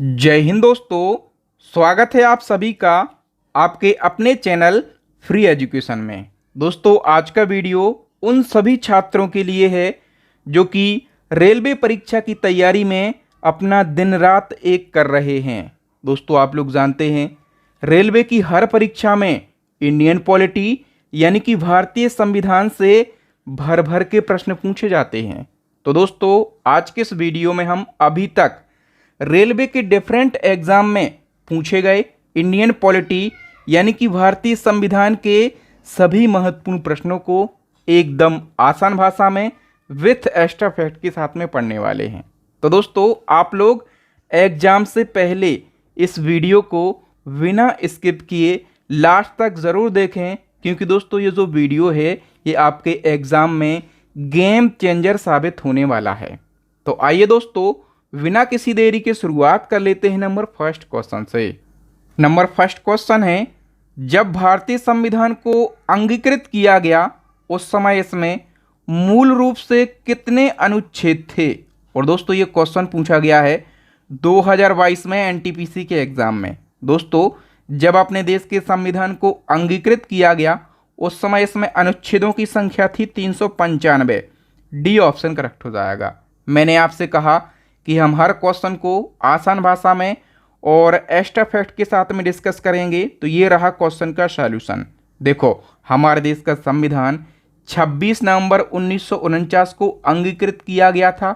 जय हिंद दोस्तों। स्वागत है आप सभी का आपके अपने चैनल फ्री एजुकेशन में। दोस्तों आज का वीडियो उन सभी छात्रों के लिए है जो कि रेलवे परीक्षा की तैयारी में अपना दिन रात एक कर रहे हैं। दोस्तों आप लोग जानते हैं रेलवे की हर परीक्षा में इंडियन पॉलिटी यानी कि भारतीय संविधान से भर भर के प्रश्न पूछे जाते हैं। तो दोस्तों आज के इस वीडियो में हम अभी तक रेलवे के डिफरेंट एग्जाम में पूछे गए इंडियन पॉलिटी यानी कि भारतीय संविधान के सभी महत्वपूर्ण प्रश्नों को एकदम आसान भाषा में विथ एक्स्ट्रा फैक्ट के साथ में पढ़ने वाले हैं। तो दोस्तों आप लोग एग्जाम से पहले इस वीडियो को बिना स्किप किए लास्ट तक ज़रूर देखें, क्योंकि दोस्तों ये जो वीडियो है ये आपके एग्ज़ाम में गेम चेंजर साबित होने वाला है। तो आइए दोस्तों बिना किसी देरी के शुरुआत कर लेते हैं नंबर फर्स्ट क्वेश्चन से। नंबर फर्स्ट क्वेश्चन है, जब भारतीय संविधान को अंगीकृत किया गया उस समय इसमें मूल रूप से कितने अनुच्छेद थे। और दोस्तों ये क्वेश्चन पूछा गया है 2022 में एनटीपीसी के एग्जाम में। दोस्तों जब अपने देश के संविधान को अंगीकृत किया गया उस समय इसमें अनुच्छेदों की संख्या थी 395। डी ऑप्शन करेक्ट हो जाएगा। मैंने आपसे कहा कि हम हर क्वेश्चन को आसान भाषा में और एक्स्ट्रा फैक्ट के साथ में डिस्कस करेंगे। तो ये रहा क्वेश्चन का सॉल्यूशन। देखो हमारे देश का संविधान 26 नवंबर 1949 को अंगीकृत किया गया था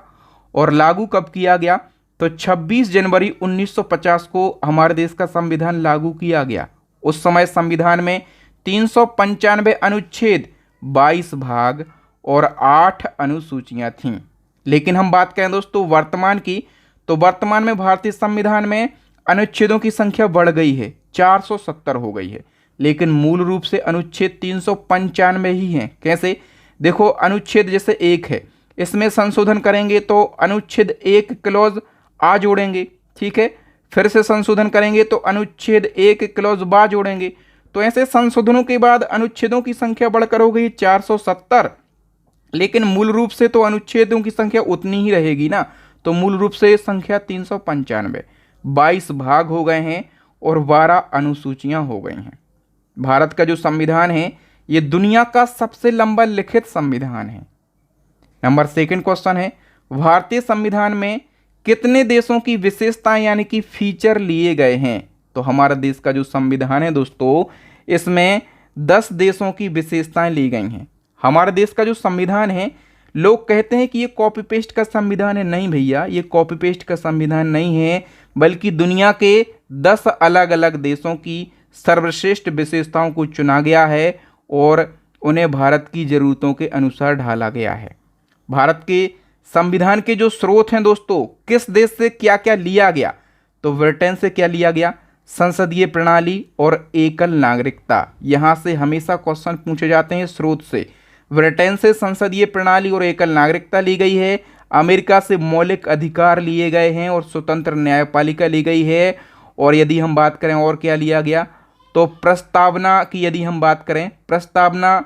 और लागू कब किया गया, तो 26 जनवरी 1950 को हमारे देश का संविधान लागू किया गया। उस समय संविधान में 395 अनुच्छेद, 22 भाग और 8 अनुसूचियां थीं। लेकिन हम बात करें दोस्तों वर्तमान की, तो वर्तमान में भारतीय संविधान में अनुच्छेदों की संख्या बढ़ गई है, 470 हो गई है, लेकिन मूल रूप से अनुच्छेद 395 ही हैं। कैसे? देखो अनुच्छेद जैसे एक है, इसमें संशोधन करेंगे तो अनुच्छेद एक क्लॉज आ जोड़ेंगे, ठीक है, फिर से संशोधन करेंगे तो अनुच्छेद एक क्लॉज बा जोड़ेंगे। तो ऐसे संशोधनों के बाद अनुच्छेदों की संख्या बढ़कर हो गई 470, लेकिन मूल रूप से तो अनुच्छेदों की संख्या उतनी ही रहेगी ना। तो मूल रूप से संख्या 395, 22 भाग हो गए हैं और 12 अनुसूचियां हो गई हैं। भारत का जो संविधान है ये दुनिया का सबसे लंबा लिखित संविधान है। नंबर सेकंड क्वेश्चन है, भारतीय संविधान में कितने देशों की विशेषताएं यानी कि फीचर लिए गए हैं। तो हमारा देश का जो संविधान है दोस्तों इसमें 10 देशों की विशेषताएं ली गई हैं। हमारे देश का जो संविधान है, लोग कहते हैं कि ये कॉपी पेस्ट का संविधान है। नहीं भैया, ये कॉपी पेस्ट का संविधान नहीं है, बल्कि दुनिया के 10 अलग अलग देशों की सर्वश्रेष्ठ विशेषताओं को चुना गया है और उन्हें भारत की ज़रूरतों के अनुसार ढाला गया है। भारत के संविधान के जो स्रोत हैं दोस्तों, किस देश से क्या क्या लिया गया, तो ब्रिटेन से क्या लिया गया, संसदीय प्रणाली और एकल नागरिकता। यहाँ से हमेशा क्वेश्चन पूछे जाते हैं स्रोत से। ब्रिटेन से संसदीय प्रणाली और एकल नागरिकता ली गई है, अमेरिका से मौलिक अधिकार लिए गए हैं और स्वतंत्र न्यायपालिका ली गई है। और यदि हम बात करें और क्या लिया गया, तो प्रस्तावना की यदि हम बात करें, प्रस्तावना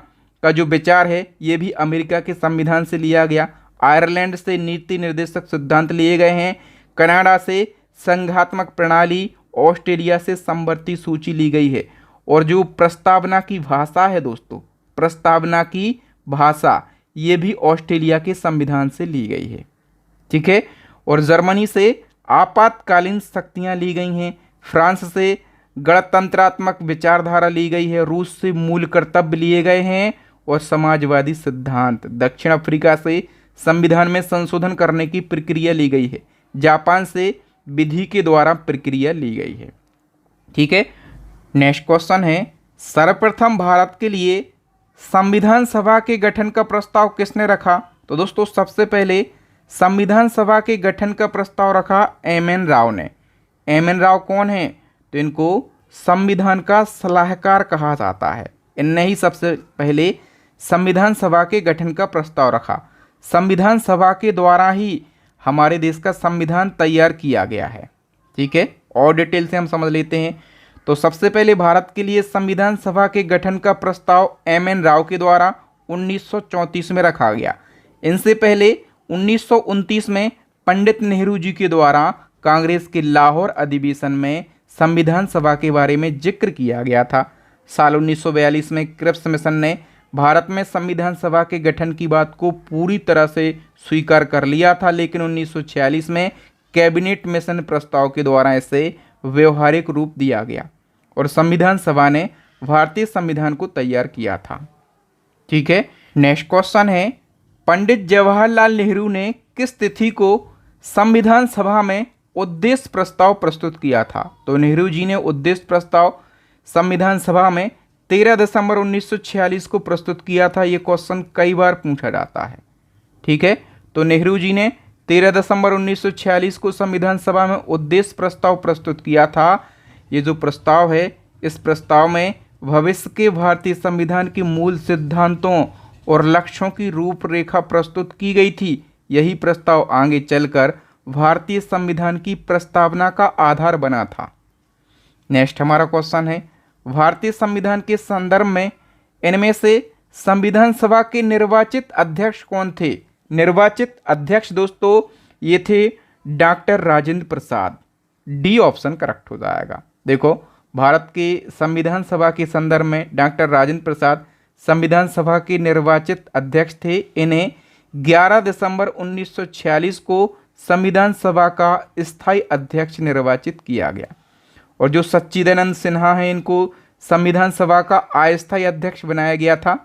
का जो विचार है ये भी अमेरिका के संविधान से लिया गया। आयरलैंड से नीति निर्देशक सिद्धांत लिए गए हैं, कनाडा से संघात्मक प्रणाली, ऑस्ट्रेलिया से समवर्ती सूची ली गई है। और जो प्रस्तावना की भाषा है दोस्तों, प्रस्तावना की भाषा ये भी ऑस्ट्रेलिया के संविधान से ली गई है, ठीक है। और जर्मनी से आपातकालीन शक्तियां ली गई हैं, फ्रांस से गणतंत्रात्मक विचारधारा ली गई है, रूस से मूल कर्तव्य लिए गए हैं और समाजवादी सिद्धांत। दक्षिण अफ्रीका से संविधान में संशोधन करने की प्रक्रिया ली गई है, जापान से विधि के द्वारा प्रक्रिया ली गई है, ठीक है। नेक्स्ट क्वेश्चन है, सर्वप्रथम भारत के लिए संविधान सभा के गठन का प्रस्ताव किसने रखा। तो दोस्तों सबसे पहले संविधान सभा के गठन का प्रस्ताव रखा एम.एन. राव ने। एम.एन. राव कौन है, तो इनको संविधान का सलाहकार कहा जाता है। इनने ही सबसे पहले संविधान सभा के गठन का प्रस्ताव रखा। संविधान सभा के द्वारा ही हमारे देश का संविधान तैयार किया गया है, ठीक है। और डिटेल से हम समझ लेते हैं। तो सबसे पहले भारत के लिए संविधान सभा के गठन का प्रस्ताव एम.एन. राव के द्वारा 1934 में रखा गया। इनसे पहले 1929 में पंडित नेहरू जी के द्वारा कांग्रेस के लाहौर अधिवेशन में संविधान सभा के बारे में जिक्र किया गया था। साल 1942 में क्रिप्स मिशन ने भारत में संविधान सभा के गठन की बात को पूरी तरह से स्वीकार कर लिया था, लेकिन 1946 में कैबिनेट मिशन प्रस्ताव के द्वारा इसे व्यवहारिक रूप दिया गया और संविधान सभा ने भारतीय संविधान को तैयार किया था। ठीक है, नेक्स्ट क्वेश्चन है, पंडित जवाहरलाल नेहरू ने किस तिथि को संविधान सभा में उद्देश्य प्रस्ताव प्रस्तुत किया था? तो नेहरू जी ने उद्देश्य प्रस्ताव संविधान सभा में 13 दिसंबर 1946 को प्रस्तुत किया था। ये क्वेश्चन कई बार पूछा जाता है। ठीक है, तो नेहरू जी ने 13 दिसंबर 1946 को संविधान सभा में उद्देश्य प्रस्ताव प्रस्तुत किया था। ये जो प्रस्ताव है, इस प्रस्ताव में भविष्य के भारतीय संविधान के मूल सिद्धांतों और लक्ष्यों की रूपरेखा प्रस्तुत की गई थी। यही प्रस्ताव आगे चलकर भारतीय संविधान की प्रस्तावना का आधार बना था। नेक्स्ट हमारा क्वेश्चन है, भारतीय संविधान के संदर्भ में इनमें से संविधान सभा के निर्वाचित अध्यक्ष कौन थे? निर्वाचित अध्यक्ष दोस्तों ये थे doctor Rajendra Prasad. D option correct हो जाएगा। देखो, भारत के संविधान सभा के संदर्भ में डॉक्टर राजेंद्र प्रसाद संविधान सभा के निर्वाचित अध्यक्ष थे। इन्हें 11 दिसंबर 1946 को संविधान सभा का स्थायी अध्यक्ष निर्वाचित किया गया और जो सच्चिदानंद सिन्हा हैं, इनको संविधान सभा का अस्थायी अध्यक्ष बनाया गया था।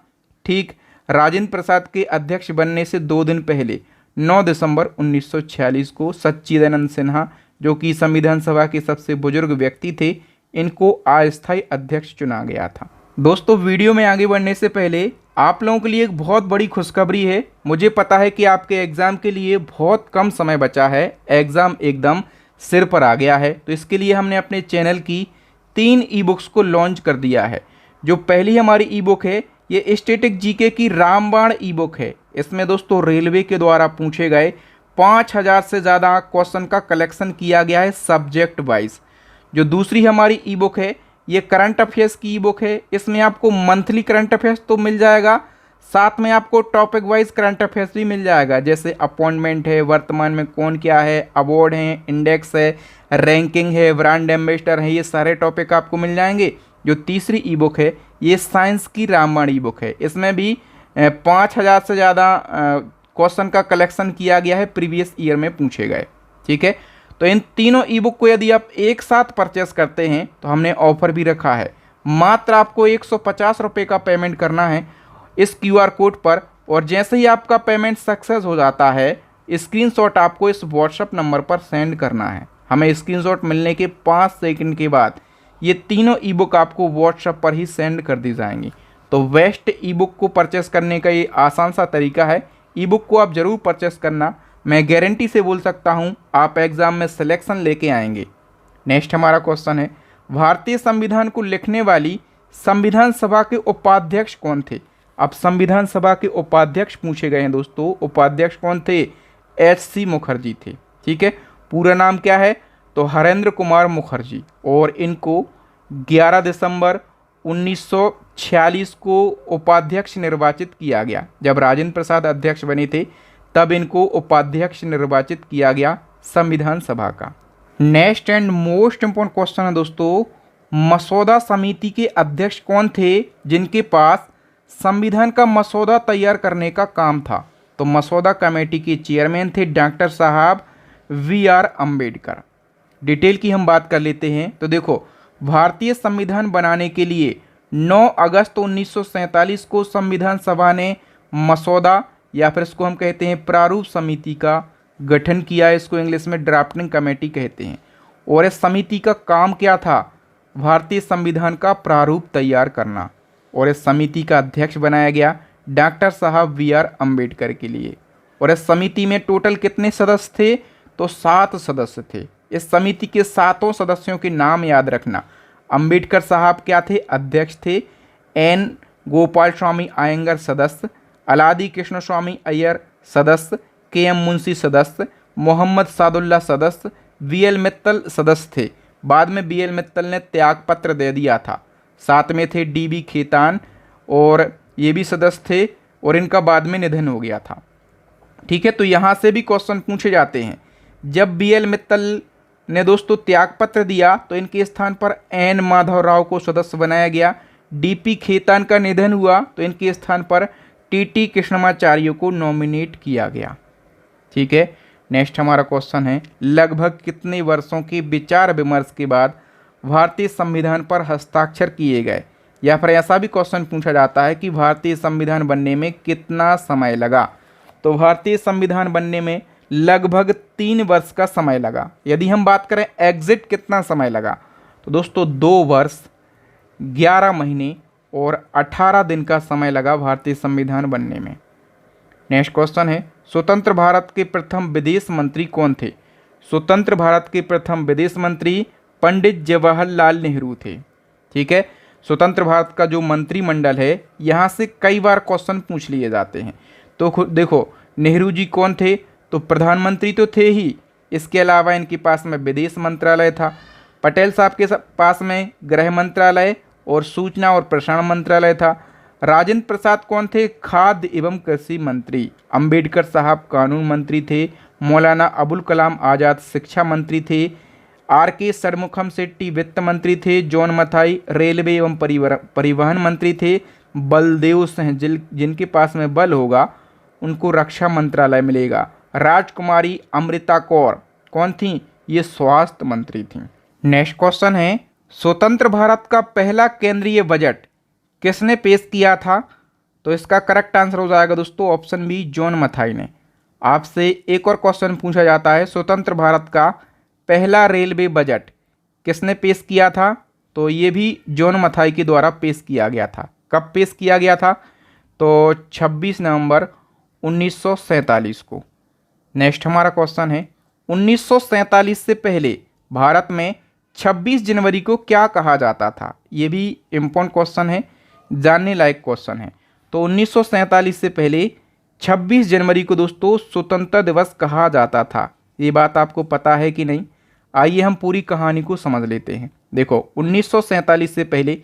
ठीक राजेंद्र प्रसाद के अध्यक्ष बनने से 2 दिन पहले 9 दिसंबर 1946 को सच्चिदानंद सिन्हा, जो कि संविधान सभा के सबसे बुजुर्ग व्यक्ति थे, इनको अस्थायी अध्यक्ष चुना गया था। दोस्तों, वीडियो में आगे बढ़ने से पहले आप लोगों के लिए एक बहुत बड़ी खुशखबरी है। मुझे पता है कि आपके एग्ज़ाम के लिए बहुत कम समय बचा है, एग्ज़ाम एकदम सिर पर आ गया है, तो इसके लिए हमने अपने चैनल की 3 ई बुक्स को लॉन्च कर दिया है। जो पहली हमारी ई बुक है, ये स्टैटिक जीके की रामबाण ई बुक है। इसमें दोस्तों रेलवे के द्वारा पूछे गए 5000 से ज़्यादा क्वेश्चन का कलेक्शन किया गया है सब्जेक्ट वाइज। जो दूसरी हमारी ई बुक है, ये करंट अफेयर्स की ई बुक है। इसमें आपको मंथली करंट अफेयर्स तो मिल जाएगा, साथ में आपको टॉपिक वाइज करंट अफेयर्स भी मिल जाएगा, जैसे अपॉइंटमेंट है, वर्तमान में कौन क्या है, अवार्ड है, इंडेक्स है, रैंकिंग है, ब्रांड एम्बेसडर है, ये सारे टॉपिक आपको मिल जाएंगे। जो तीसरी ई बुक है, ये साइंस की रामबाण ई बुक है। इसमें भी 5000 से ज़्यादा क्वेश्चन का कलेक्शन किया गया है, प्रीवियस ईयर में पूछे गए। ठीक है, तो इन तीनों ई बुक को यदि आप एक साथ परचेस करते हैं तो हमने ऑफर भी रखा है। मात्र आपको 150 रुपये का पेमेंट करना है इस QR कोड पर, और जैसे ही आपका पेमेंट सक्सेस हो जाता है, स्क्रीनशॉट आपको इस व्हाट्सएप नंबर पर सेंड करना है। हमें स्क्रीनशॉट मिलने के 5 सेकंड के बाद ये तीनों ई बुक आपको व्हाट्सएप पर ही सेंड कर दी जाएंगी। तो बेस्ट ई बुक को परचेस करने का ये आसान सा तरीका है। ई बुक को आप ज़रूर परचेस करना, मैं गारंटी से बोल सकता हूँ आप एग्ज़ाम में सिलेक्शन लेके आएंगे। नेक्स्ट हमारा क्वेश्चन है, भारतीय संविधान को लिखने वाली संविधान सभा के उपाध्यक्ष कौन थे? अब संविधान सभा के उपाध्यक्ष पूछे गए हैं दोस्तों। उपाध्यक्ष कौन थे? HC मुखर्जी थे। ठीक है, पूरा नाम क्या है? तो हरेंद्र कुमार मुखर्जी, और इनको 11 दिसंबर 1946 को उपाध्यक्ष निर्वाचित किया गया। जब राजेंद्र प्रसाद अध्यक्ष बने थे तब इनको उपाध्यक्ष निर्वाचित किया गया संविधान सभा का। Next and most important question है दोस्तों, मसौदा समिति के अध्यक्ष कौन थे जिनके पास संविधान का मसौदा तैयार करने का काम था? तो मसौदा कमेटी के चेयरमैन थे डॉक्टर साहब VR अम्बेडकर। डिटेल की हम बात कर लेते हैं। तो देखो, भारतीय संविधान बनाने के लिए 9 अगस्त 1947 को संविधान सभा ने मसौदा, या फिर इसको हम कहते हैं प्रारूप समिति का गठन किया है। इसको इंग्लिश में ड्राफ्टिंग कमेटी कहते हैं। और इस समिति का काम क्या था? भारतीय संविधान का प्रारूप तैयार करना। और इस समिति का अध्यक्ष बनाया गया डॉक्टर साहब VR अम्बेडकर के लिए। और इस समिति में टोटल कितने सदस्य थे? तो 7 सदस्य थे। इस समिति के 7 सदस्यों के नाम याद रखना। अम्बेडकर साहब क्या थे? अध्यक्ष थे। N गोपाल स्वामी अयंगर सदस्य, अलादी कृष्ण स्वामी अय्यर सदस्य, KM मुंशी सदस्य, मोहम्मद सादुल्ला सदस्य, VL मित्तल सदस्य थे। बाद में VL मित्तल ने त्यागपत्र दे दिया था। साथ में थे DB खेतान, और ये भी सदस्य थे, और इनका बाद में निधन हो गया था। ठीक है, तो यहाँ से भी क्वेश्चन पूछे जाते हैं। जब VL मित्तल ने दोस्तों त्यागपत्र दिया तो इनके स्थान पर एन माधव राव को सदस्य बनाया गया। डीपी खेतान का निधन हुआ तो इनके स्थान पर टीटी कृष्णमाचार्य को नॉमिनेट किया गया। ठीक है, नेक्स्ट हमारा क्वेश्चन है, लगभग कितने वर्षों के विचार विमर्श के बाद भारतीय संविधान पर हस्ताक्षर किए गए? या फिर ऐसा भी क्वेश्चन पूछा जाता है कि भारतीय संविधान बनने में कितना समय लगा? तो भारतीय संविधान बनने में लगभग 3 वर्ष का समय लगा। यदि हम बात करें एग्जिट कितना समय लगा, तो दोस्तों 2 वर्ष 11 महीने और 18 दिन का समय लगा भारतीय संविधान बनने में। नेक्स्ट क्वेश्चन है, स्वतंत्र भारत के प्रथम विदेश मंत्री कौन थे? स्वतंत्र भारत के प्रथम विदेश मंत्री पंडित जवाहरलाल नेहरू थे। ठीक है, स्वतंत्र भारत का जो मंत्रिमंडल है, यहाँ से कई बार क्वेश्चन पूछ लिए जाते हैं। तो देखो, नेहरू जी कौन थे? तो प्रधानमंत्री तो थे ही, इसके अलावा इनके पास में विदेश मंत्रालय था। पटेल साहब के पास में गृह मंत्रालय और सूचना और प्रसारण मंत्रालय था। राजेंद्र प्रसाद कौन थे? खाद्य एवं कृषि मंत्री। अंबेडकर साहब कानून मंत्री थे। मौलाना अबुल कलाम आज़ाद शिक्षा मंत्री थे। आर.के. षणमुखम शेट्टी वित्त मंत्री थे। जॉन मथाई रेलवे एवं परिवहन मंत्री थे। बलदेव सिंह जिनके पास में बल होगा उनको रक्षा मंत्रालय मिलेगा। राजकुमारी अमृता कौर कौन थी? ये स्वास्थ्य मंत्री थी। नेक्स्ट क्वेश्चन है, स्वतंत्र भारत का पहला केंद्रीय बजट किसने पेश किया था? तो इसका करेक्ट आंसर हो जाएगा दोस्तों ऑप्शन बी, जॉन मथाई ने। आपसे एक और क्वेश्चन पूछा जाता है, स्वतंत्र भारत का पहला रेलवे बजट किसने पेश किया था? तो ये भी जॉन मथाई के द्वारा पेश किया गया था। कब पेश किया गया था? तो 26 नवंबर 1947 को। नेक्स्ट हमारा क्वेश्चन है, 1947 से पहले भारत में 26 जनवरी को क्या कहा जाता था? ये भी इम्पोर्टेंट क्वेश्चन है, जानने लायक क्वेश्चन है। तो 1947 से पहले 26 जनवरी को दोस्तों स्वतंत्रता दिवस कहा जाता था। ये बात आपको पता है कि नहीं? आइए हम पूरी कहानी को समझ लेते हैं। देखो, 1947 से पहले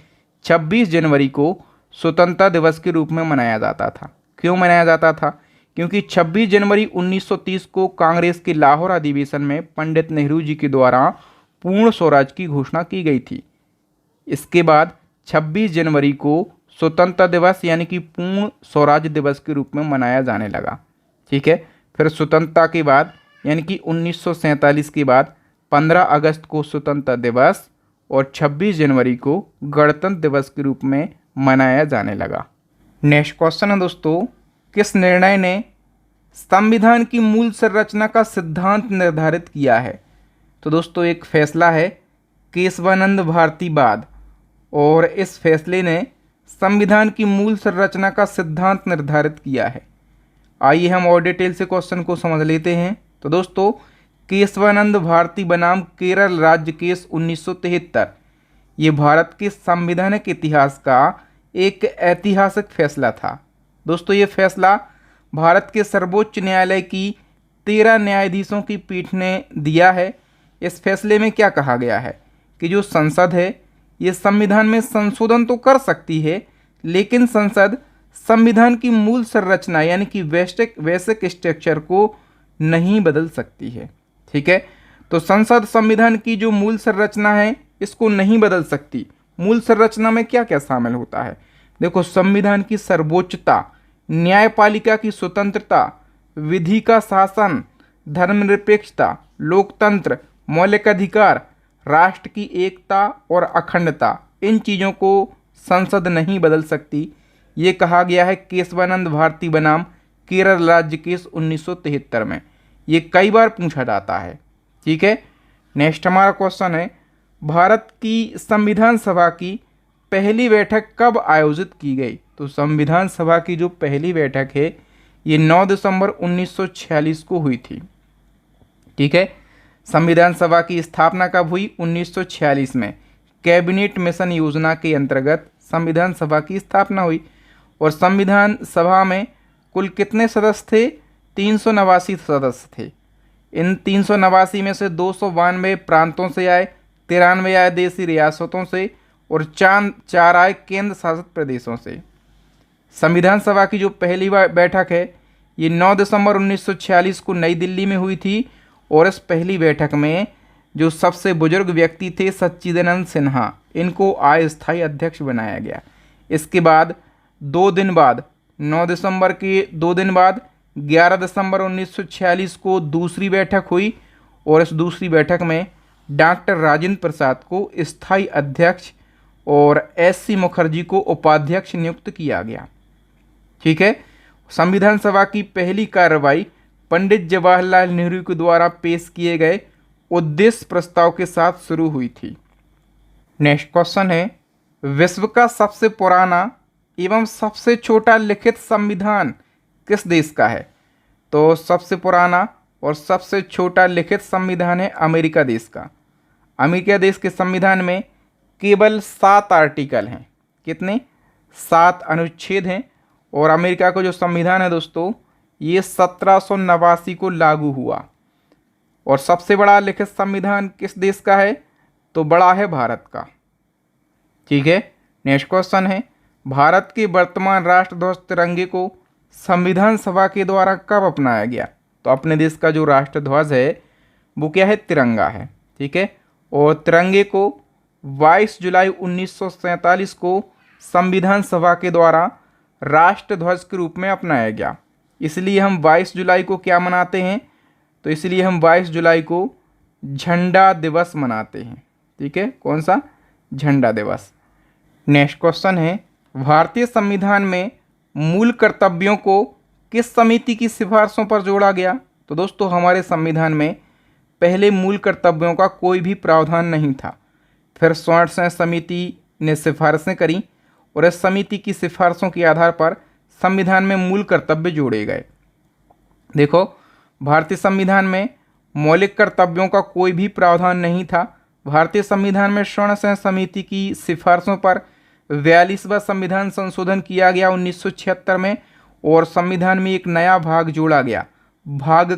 26 जनवरी को स्वतंत्रता दिवस के रूप में मनाया जाता था। क्यों मनाया जाता था? क्योंकि 26 जनवरी 1930 को कांग्रेस के लाहौर अधिवेशन में पंडित नेहरू जी के द्वारा पूर्ण स्वराज की घोषणा की गई थी। इसके बाद 26 जनवरी को स्वतंत्रता दिवस यानी कि पूर्ण स्वराज दिवस के रूप में मनाया जाने लगा। ठीक है, फिर स्वतंत्रता के बाद यानी कि 1947 के बाद 15 अगस्त को स्वतंत्रता दिवस और 26 जनवरी को गणतंत्र दिवस के रूप में मनाया जाने लगा। नेक्स्ट क्वेश्चन है दोस्तों, किस निर्णय ने संविधान की मूल संरचना का सिद्धांत निर्धारित किया है? तो दोस्तों एक फैसला है केशवानंद भारती बाद, और इस फैसले ने संविधान की मूल संरचना का सिद्धांत निर्धारित किया है। आइए हम और डिटेल से क्वेश्चन को समझ लेते हैं। तो दोस्तों केशवानंद भारती बनाम केरल राज्य केस 1973, ये भारत के संवैधानिक इतिहास का एक ऐतिहासिक फैसला था। दोस्तों ये फैसला भारत के सर्वोच्च न्यायालय की 13 न्यायाधीशों की पीठ ने दिया है। इस फैसले में क्या कहा गया है कि जो संसद है ये संविधान में संशोधन तो कर सकती है, लेकिन संसद संविधान की मूल संरचना यानी कि बेसिक स्ट्रक्चर को नहीं बदल सकती है। ठीक है, तो संसद संविधान की जो मूल संरचना है इसको नहीं बदल सकती। मूल संरचना में क्या क्या शामिल होता है? देखो, संविधान की सर्वोच्चता, न्यायपालिका की स्वतंत्रता, विधि का शासन, धर्मनिरपेक्षता, लोकतंत्र, मौलिक अधिकार, राष्ट्र की एकता और अखंडता, इन चीज़ों को संसद नहीं बदल सकती। ये कहा गया है केशवानंद भारती बनाम केरल राज्य केस 1973 में। ये कई बार पूछा जाता है। ठीक है, नेक्स्ट हमारा क्वेश्चन है, भारत की संविधान सभा की पहली बैठक कब आयोजित की गई? तो संविधान सभा की जो पहली बैठक है ये 9 दिसंबर 1946 को हुई थी। ठीक है, संविधान सभा की स्थापना कब हुई? 1946 में कैबिनेट मिशन योजना के अंतर्गत संविधान सभा की स्थापना हुई। और संविधान सभा में कुल कितने सदस्य थे? 389 सदस्य थे। इन 389 में से 292 प्रांतों से आए, 93 आए देशी रियासतों से और 4 आए केंद्र शासित प्रदेशों से। संविधान सभा की जो पहली बैठक है ये 9 दिसंबर 1946 को नई दिल्ली में हुई थी। और इस पहली बैठक में जो सबसे बुजुर्ग व्यक्ति थे सच्चिदानंद सिन्हा, इनको अस्थायी अध्यक्ष बनाया गया। इसके बाद 2 दिन बाद 9 दिसंबर के 2 दिन बाद 11 दिसंबर 1946 को दूसरी बैठक हुई और इस दूसरी बैठक में डॉक्टर राजेंद्र प्रसाद को स्थायी अध्यक्ष और एस.सी. मुखर्जी को उपाध्यक्ष नियुक्त किया गया। ठीक है। संविधान सभा की पहली कार्रवाई पंडित जवाहरलाल नेहरू के द्वारा पेश किए गए उद्देश्य प्रस्ताव के साथ शुरू हुई थी। नेक्स्ट क्वेश्चन है, विश्व का सबसे पुराना एवं सबसे छोटा लिखित संविधान किस देश का है? तो सबसे पुराना और सबसे छोटा लिखित संविधान है अमेरिका देश का। अमेरिका देश के संविधान में केवल 7 आर्टिकल हैं। कितने? 7 अनुच्छेद हैं। और अमेरिका का जो संविधान है दोस्तों, ये 1789 को लागू हुआ। और सबसे बड़ा लिखित संविधान किस देश का है? तो बड़ा है भारत का। ठीक है। नेक्स्ट क्वेश्चन है, भारत के वर्तमान राष्ट्रध्वज तिरंगे को संविधान सभा के द्वारा कब अपनाया गया? तो अपने देश का जो राष्ट्रध्वज है वो क्या है? तिरंगा है। ठीक है। और तिरंगे को 22 जुलाई 1947 को संविधान सभा के द्वारा राष्ट्रध्वज के रूप में अपनाया गया। इसलिए हम 22 जुलाई को क्या मनाते हैं? तो इसलिए हम 22 जुलाई को झंडा दिवस मनाते हैं। ठीक है। कौन सा? झंडा दिवस। नेक्स्ट क्वेश्चन है, भारतीय संविधान में मूल कर्तव्यों को किस समिति की सिफारिशों पर जोड़ा गया? तो दोस्तों हमारे संविधान में पहले मूल कर्तव्यों का कोई भी प्रावधान नहीं था। फिर स्वर्ण सेन समिति ने सिफारिशें करी और इस समिति की सिफारिशों के आधार पर संविधान में मूल कर्तव्य जोड़े गए। देखो, भारतीय संविधान में मौलिक कर्तव्यों का कोई भी प्रावधान नहीं था। भारतीय संविधान में स्वर्ण सेन समिति की सिफारिशों पर 42वां संविधान संशोधन किया गया 1976 में और संविधान में एक नया भाग जोड़ा गया, भाग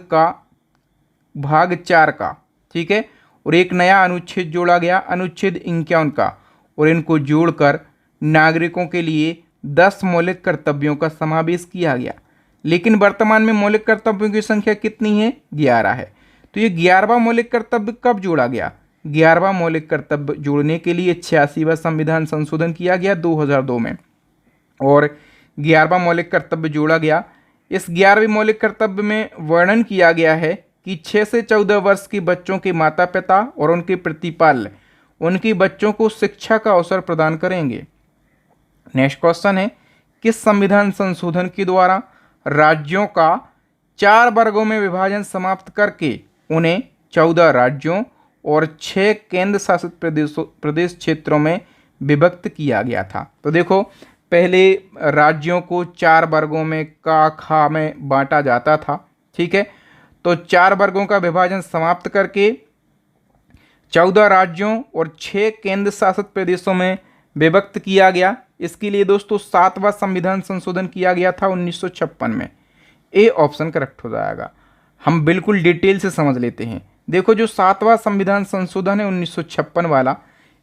4 का। ठीक है। और एक नया अनुच्छेद जोड़ा गया, अनुच्छेद 51 का, और इनको जोड़कर नागरिकों के लिए 10 मौलिक कर्तव्यों का समावेश किया गया। लेकिन वर्तमान में मौलिक कर्तव्यों की संख्या कितनी है? 11 है। तो ये 11वां मौलिक कर्तव्य कब जोड़ा गया? 11वां मौलिक कर्तव्य जोड़ने के लिए 86वां संविधान संशोधन किया गया 2002 में और 11वां मौलिक कर्तव्य जोड़ा गया। इस 11वें मौलिक कर्तव्य में वर्णन किया गया है कि 6 से 14 वर्ष के बच्चों के माता पिता और उनके प्रतिपालक उनके बच्चों को शिक्षा का अवसर प्रदान करेंगे। नेक्स्ट क्वेश्चन है, किस संविधान संशोधन के द्वारा राज्यों का 4 वर्गों में विभाजन समाप्त करके उन्हें 14 राज्यों और 6 केंद्र शासित प्रदेश क्षेत्रों में विभक्त किया गया था? तो देखो, पहले राज्यों को 4 वर्गों में खा में बांटा जाता था। ठीक है। तो 4 वर्गों का विभाजन समाप्त करके 14 राज्यों और 6 केंद्र शासित प्रदेशों में विभक्त किया गया। इसके लिए दोस्तों 7वां संविधान संशोधन किया गया था 1956 में। ए ऑप्शन करेक्ट हो जाएगा। हम बिल्कुल डिटेल से समझ लेते हैं। देखो, जो 7वां संविधान संशोधन है 1956 वाला,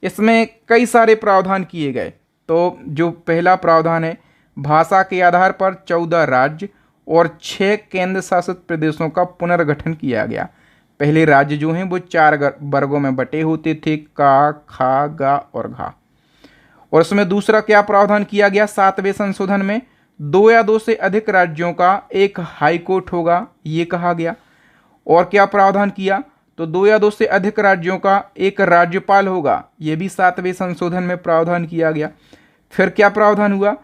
इसमें कई सारे प्रावधान किए गए। तो जो पहला प्रावधान है, भाषा के आधार पर 14 राज्य और 6 केंद्र शासित प्रदेशों का पुनर्गठन किया गया। पहले राज्य जो हैं वो 4 वर्गों में बटे होते थे, का, खा, गा और घा। और उसमें दूसरा क्या प्रावधान किया गया 7वें संशोधन में? 2 या 2 से अधिक राज्यों का एक हाई कोर्ट होगा, ये कहा गया। और क्या प्रावधान किया? तो 2 या 2 से अधिक राज्यों का एक राज्यपाल होगा, ये भी 7वें संशोधन में प्रावधान किया गया। फिर क्या प्रावधान हुआ?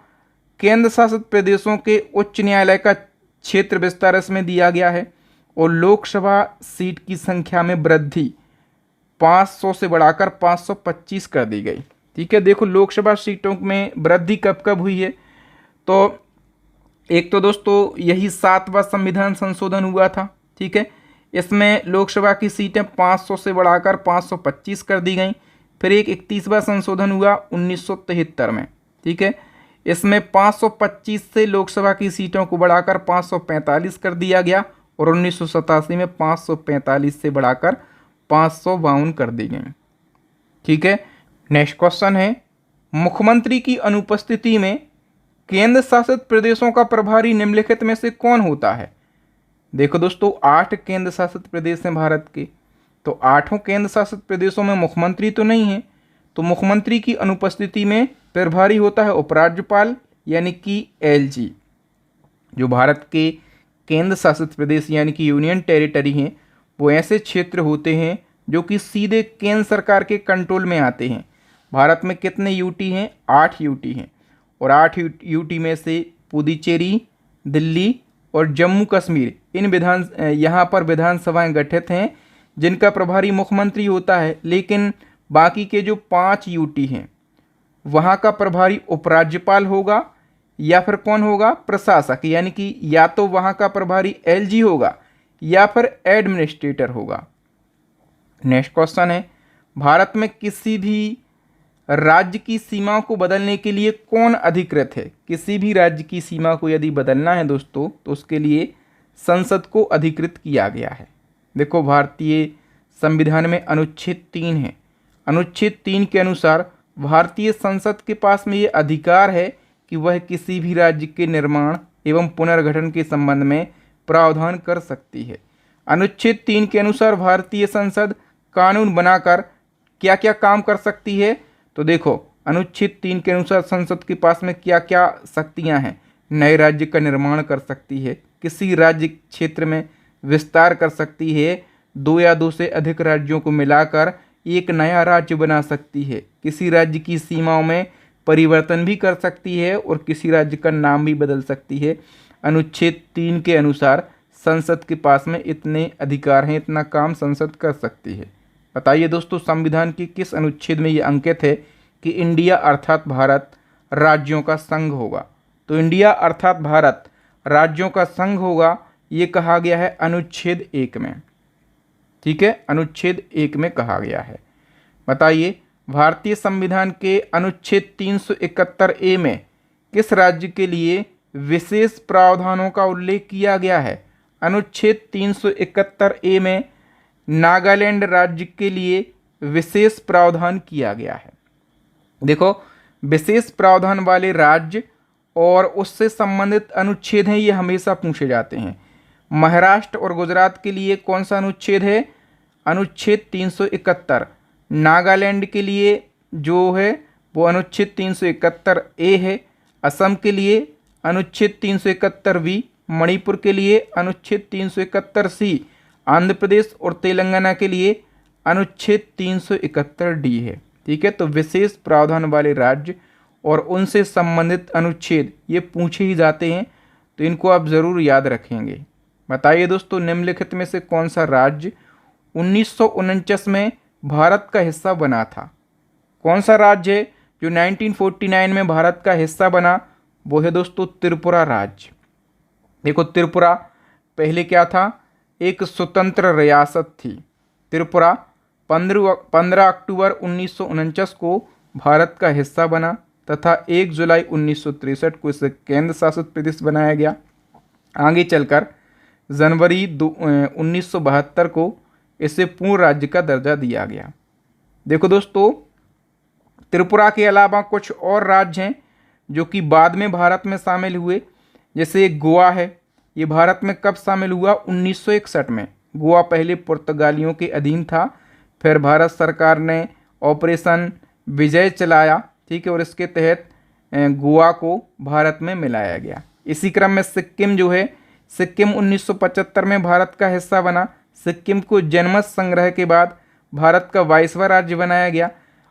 केंद्र शासित प्रदेशों के उच्च न्यायालय का क्षेत्र विस्तार इसमें दिया गया है और लोकसभा सीट की संख्या में वृद्धि 500 से बढ़ाकर 525 कर दी गई। ठीक है। देखो, लोकसभा सीटों में वृद्धि कब कब हुई है? तो एक तो दोस्तों यही 7वां संविधान संशोधन हुआ था। ठीक है। इसमें लोकसभा की सीटें 500 से बढ़ाकर 525 कर दी गई। फिर एक 31वां संशोधन हुआ 1973 में। ठीक है। इसमें 525 से लोकसभा की सीटों को बढ़ाकर 545 कर दिया गया और 1987 में 545 से बढ़ाकर 552 कर दी गई। ठीक है। नेक्स्ट क्वेश्चन है, मुख्यमंत्री की अनुपस्थिति में केंद्र शासित प्रदेशों का प्रभारी निम्नलिखित में से कौन होता है? देखो दोस्तों, 8 केंद्र शासित प्रदेश हैं भारत के। तो 8 केंद्र शासित प्रदेशों में मुख्यमंत्री तो नहीं है, तो मुख्यमंत्री की अनुपस्थिति में प्रभारी होता है उपराज्यपाल यानी कि एलजी। जो भारत के केंद्र शासित प्रदेश यानी कि यूनियन टेरिटरी हैं, वो ऐसे क्षेत्र होते हैं जो कि सीधे केंद्र सरकार के कंट्रोल में आते हैं। भारत में कितने यूटी हैं? 8 यूटी हैं, और 8 यूटी में से पुदुचेरी, दिल्ली और जम्मू कश्मीर यहाँ पर विधानसभाएं गठित हैं जिनका प्रभारी मुख्यमंत्री होता है। लेकिन बाकी के जो 5 यूटी हैं वहाँ का प्रभारी उपराज्यपाल होगा या फिर कौन होगा? प्रशासक, यानी कि या तो वहाँ का प्रभारी एलजी होगा या फिर एडमिनिस्ट्रेटर होगा। नेक्स्ट क्वेश्चन है, भारत में किसी भी राज्य की सीमाओं को बदलने के लिए कौन अधिकृत है? किसी भी राज्य की सीमा को यदि बदलना है दोस्तों, तो उसके लिए संसद को अधिकृत किया गया है। देखो, भारतीय संविधान में अनुच्छेद 3 है। अनुच्छेद 3 के अनुसार भारतीय संसद के पास में ये अधिकार है कि वह किसी भी राज्य के निर्माण एवं पुनर्गठन के संबंध में प्रावधान कर सकती है। अनुच्छेद 3 के अनुसार भारतीय संसद कानून बनाकर क्या क्या काम कर सकती है? तो देखो, अनुच्छेद 3 के अनुसार संसद के पास में क्या क्या शक्तियां हैं? नए राज्य का निर्माण कर सकती है, किसी राज्य क्षेत्र में विस्तार कर सकती है, 2 या 2 से अधिक राज्यों को मिलाकर एक नया राज्य बना सकती है, किसी राज्य की सीमाओं में परिवर्तन भी कर सकती है और किसी राज्य का नाम भी बदल सकती है। अनुच्छेद 3 के अनुसार संसद के पास में इतने अधिकार हैं, इतना काम संसद कर सकती है। बताइए दोस्तों, संविधान के किस अनुच्छेद में ये अंकित है कि इंडिया अर्थात भारत राज्यों का संघ होगा? तो इंडिया अर्थात भारत राज्यों का संघ होगा, ये कहा गया है अनुच्छेद 1 में। ठीक है, अनुच्छेद 1 में कहा गया है। बताइए, भारतीय संविधान के अनुच्छेद 371A में किस राज्य के लिए विशेष प्रावधानों का उल्लेख किया गया है? अनुच्छेद 371A में नागालैंड राज्य के लिए विशेष प्रावधान किया गया है। देखो, विशेष प्रावधान वाले राज्य और उससे संबंधित अनुच्छेद हैं, ये हमेशा पूछे जाते हैं। महाराष्ट्र और गुजरात के लिए कौन सा अनुच्छेद है? अनुच्छेद 371। नागालैंड के लिए जो है वो अनुच्छेद 371A है। असम के लिए अनुच्छेद 371B, मणिपुर के लिए अनुच्छेद 371C, आंध्र प्रदेश और तेलंगाना के लिए अनुच्छेद 371D है। ठीक है, तो विशेष प्रावधान वाले राज्य और उनसे संबंधित अनुच्छेद ये पूछे ही जाते हैं, तो इनको आप ज़रूर याद रखेंगे। बताइए दोस्तों, निम्नलिखित में से कौन सा राज्य 1949 में भारत का हिस्सा बना था? कौन सा राज्य है जो 1949 में भारत का हिस्सा बना? वो है दोस्तों त्रिपुरा राज्य। देखो, त्रिपुरा पहले क्या था? एक स्वतंत्र रियासत थी। त्रिपुरा 15 अक्टूबर 1949 को भारत का हिस्सा बना तथा 1 जुलाई 1963 को इसे केंद्र शासित प्रदेश बनाया गया। आगे चलकर जनवरी 1972 को इसे पूर्ण राज्य का दर्जा दिया गया। देखो दोस्तों, त्रिपुरा के अलावा कुछ और राज्य हैं जो कि बाद में भारत में शामिल हुए, जैसे गोवा है। ये भारत में कब शामिल हुआ? 1961 में। गोवा पहले पुर्तगालियों के अधीन था, फिर भारत सरकार ने ऑपरेशन विजय चलाया, ठीक है, और इसके तहत गोवा को भारत में मिलाया गया। इसी क्रम में सिक्किम जो है, सिक्किम 1975 में भारत का हिस्सा बना। सिक्किम को जनमत संग्रह के बाद भारत का 22वां राज्य बनाया गया।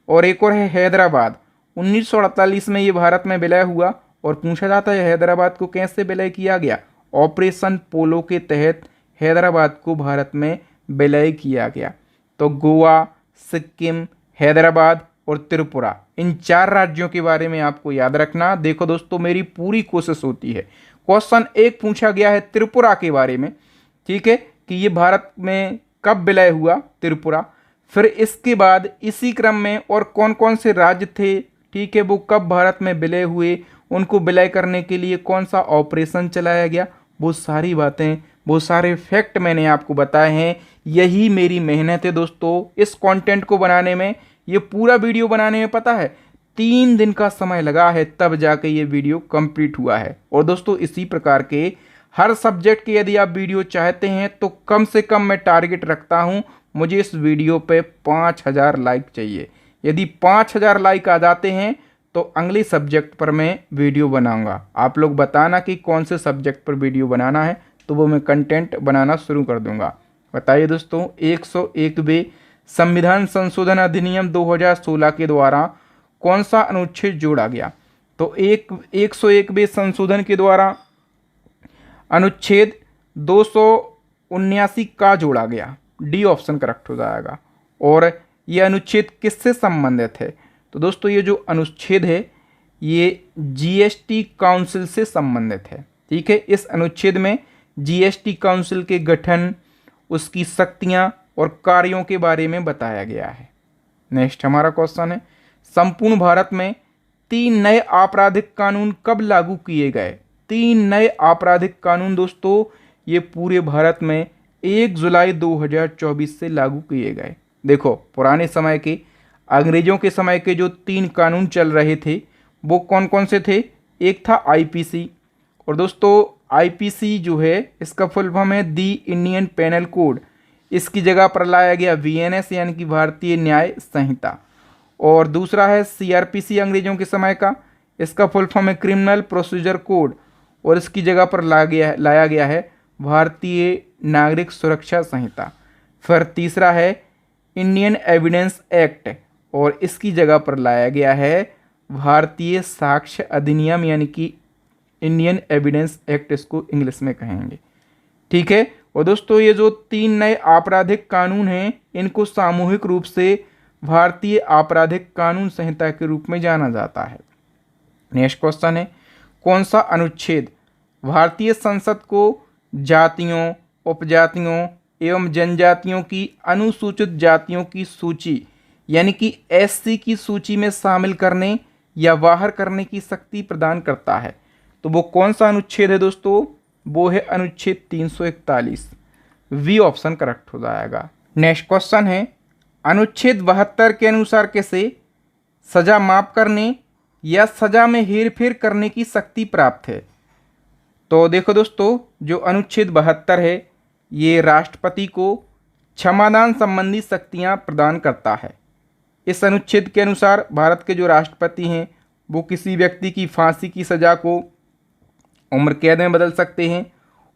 और एक और है हैदराबाद, 1948 में ये भारत में विलय हुआ। और पूछा जाता है हैदराबाद को कैसे विलय किया गया? ऑपरेशन पोलो के तहत हैदराबाद को भारत में विलय किया गया। तो गोवा, सिक्किम, हैदराबाद और त्रिपुरा, इन 4 राज्यों के बारे में आपको याद रखना। देखो दोस्तों, मेरी पूरी कोशिश होती है। क्वेश्चन 1 पूछा गया है त्रिपुरा के बारे में, ठीक है, कि ये भारत में कब विलय हुआ त्रिपुरा। फिर इसके बाद इसी क्रम में और कौन कौन से राज्य थे, ठीक है, वो कब भारत में विलय हुए, उनको विलय करने के लिए कौन सा ऑपरेशन चलाया गया, वो सारी बातें, वो सारे फैक्ट मैंने आपको बताए हैं। यही मेरी मेहनत है दोस्तों इस कंटेंट को बनाने में। ये पूरा वीडियो बनाने में पता है 3 दिन का समय लगा है, तब जाके ये वीडियो कंप्लीट हुआ है। और दोस्तों, इसी प्रकार के हर सब्जेक्ट के यदि आप वीडियो चाहते हैं तो कम से कम मैं टारगेट रखता हूँ मुझे इस वीडियो पे 5000 लाइक चाहिए। यदि 5000 लाइक आ जाते हैं तो अगले सब्जेक्ट पर मैं वीडियो बनाऊंगा। आप लोग बताना कि कौन से सब्जेक्ट पर वीडियो बनाना है, तो वो मैं कंटेंट बनाना शुरू कर दूंगा। बताइए दोस्तों, 101वें संविधान संशोधन अधिनियम 2016 के द्वारा कौन सा अनुच्छेद जोड़ा गया? तो 101वें संशोधन के द्वारा अनुच्छेद 279 का जोड़ा गया। डी ऑप्शन करेक्ट हो जाएगा। और ये अनुच्छेद किससे संबंधित है? तो दोस्तों ये जो अनुच्छेद है ये जीएसटी काउंसिल से संबंधित है। ठीक है, इस अनुच्छेद में जीएसटी काउंसिल के गठन, उसकी शक्तियां और कार्यों के बारे में बताया गया है। नेक्स्ट हमारा क्वेश्चन है, संपूर्ण भारत में 3 नए आपराधिक कानून कब लागू किए गए? 3 नए आपराधिक कानून दोस्तों ये पूरे भारत में 1 जुलाई 2024 से लागू किए गए। देखो, पुराने समय के अंग्रेजों के समय के जो 3 कानून चल रहे थे वो कौन कौन से थे? एक था आईपीसी, और दोस्तों आईपीसी जो है इसका फुल फॉर्म है दी इंडियन पेनल कोड। इसकी जगह पर लाया गया वीएनएस यानी कि भारतीय न्याय संहिता। और दूसरा है सीआरपीसी अंग्रेजों के समय का, इसका फुल फॉर्म है क्रिमिनल प्रोसीजर कोड, और इसकी जगह पर लाया गया है भारतीय नागरिक सुरक्षा संहिता। फिर तीसरा है इंडियन एविडेंस एक्ट, और इसकी जगह पर लाया गया है भारतीय साक्ष्य अधिनियम यानी कि इंडियन एविडेंस एक्ट इसको इंग्लिश में कहेंगे। ठीक है, और दोस्तों ये जो 3 नए आपराधिक कानून हैं इनको सामूहिक रूप से भारतीय आपराधिक कानून संहिता के रूप में जाना जाता है। नेक्स्ट क्वेश्चन है, कौन सा अनुच्छेद भारतीय संसद को जातियों, उपजातियों एवं जनजातियों की अनुसूचित जातियों की सूची यानी कि एससी की सूची में शामिल करने या बाहर करने की शक्ति प्रदान करता है? तो वो कौन सा अनुच्छेद है दोस्तों? वो है अनुच्छेद 341। वी ऑप्शन करेक्ट हो जाएगा। नेक्स्ट क्वेश्चन है, अनुच्छेद 72 के अनुसार कैसे सजा माफ करने या सजा में हेरफेर करने की शक्ति प्राप्त है? तो देखो दोस्तों, जो अनुच्छेद 72 है ये राष्ट्रपति को क्षमादान संबंधी शक्तियां प्रदान करता है। इस अनुच्छेद के अनुसार भारत के जो राष्ट्रपति हैं वो किसी व्यक्ति की फांसी की सज़ा को उम्र कैद में बदल सकते हैं,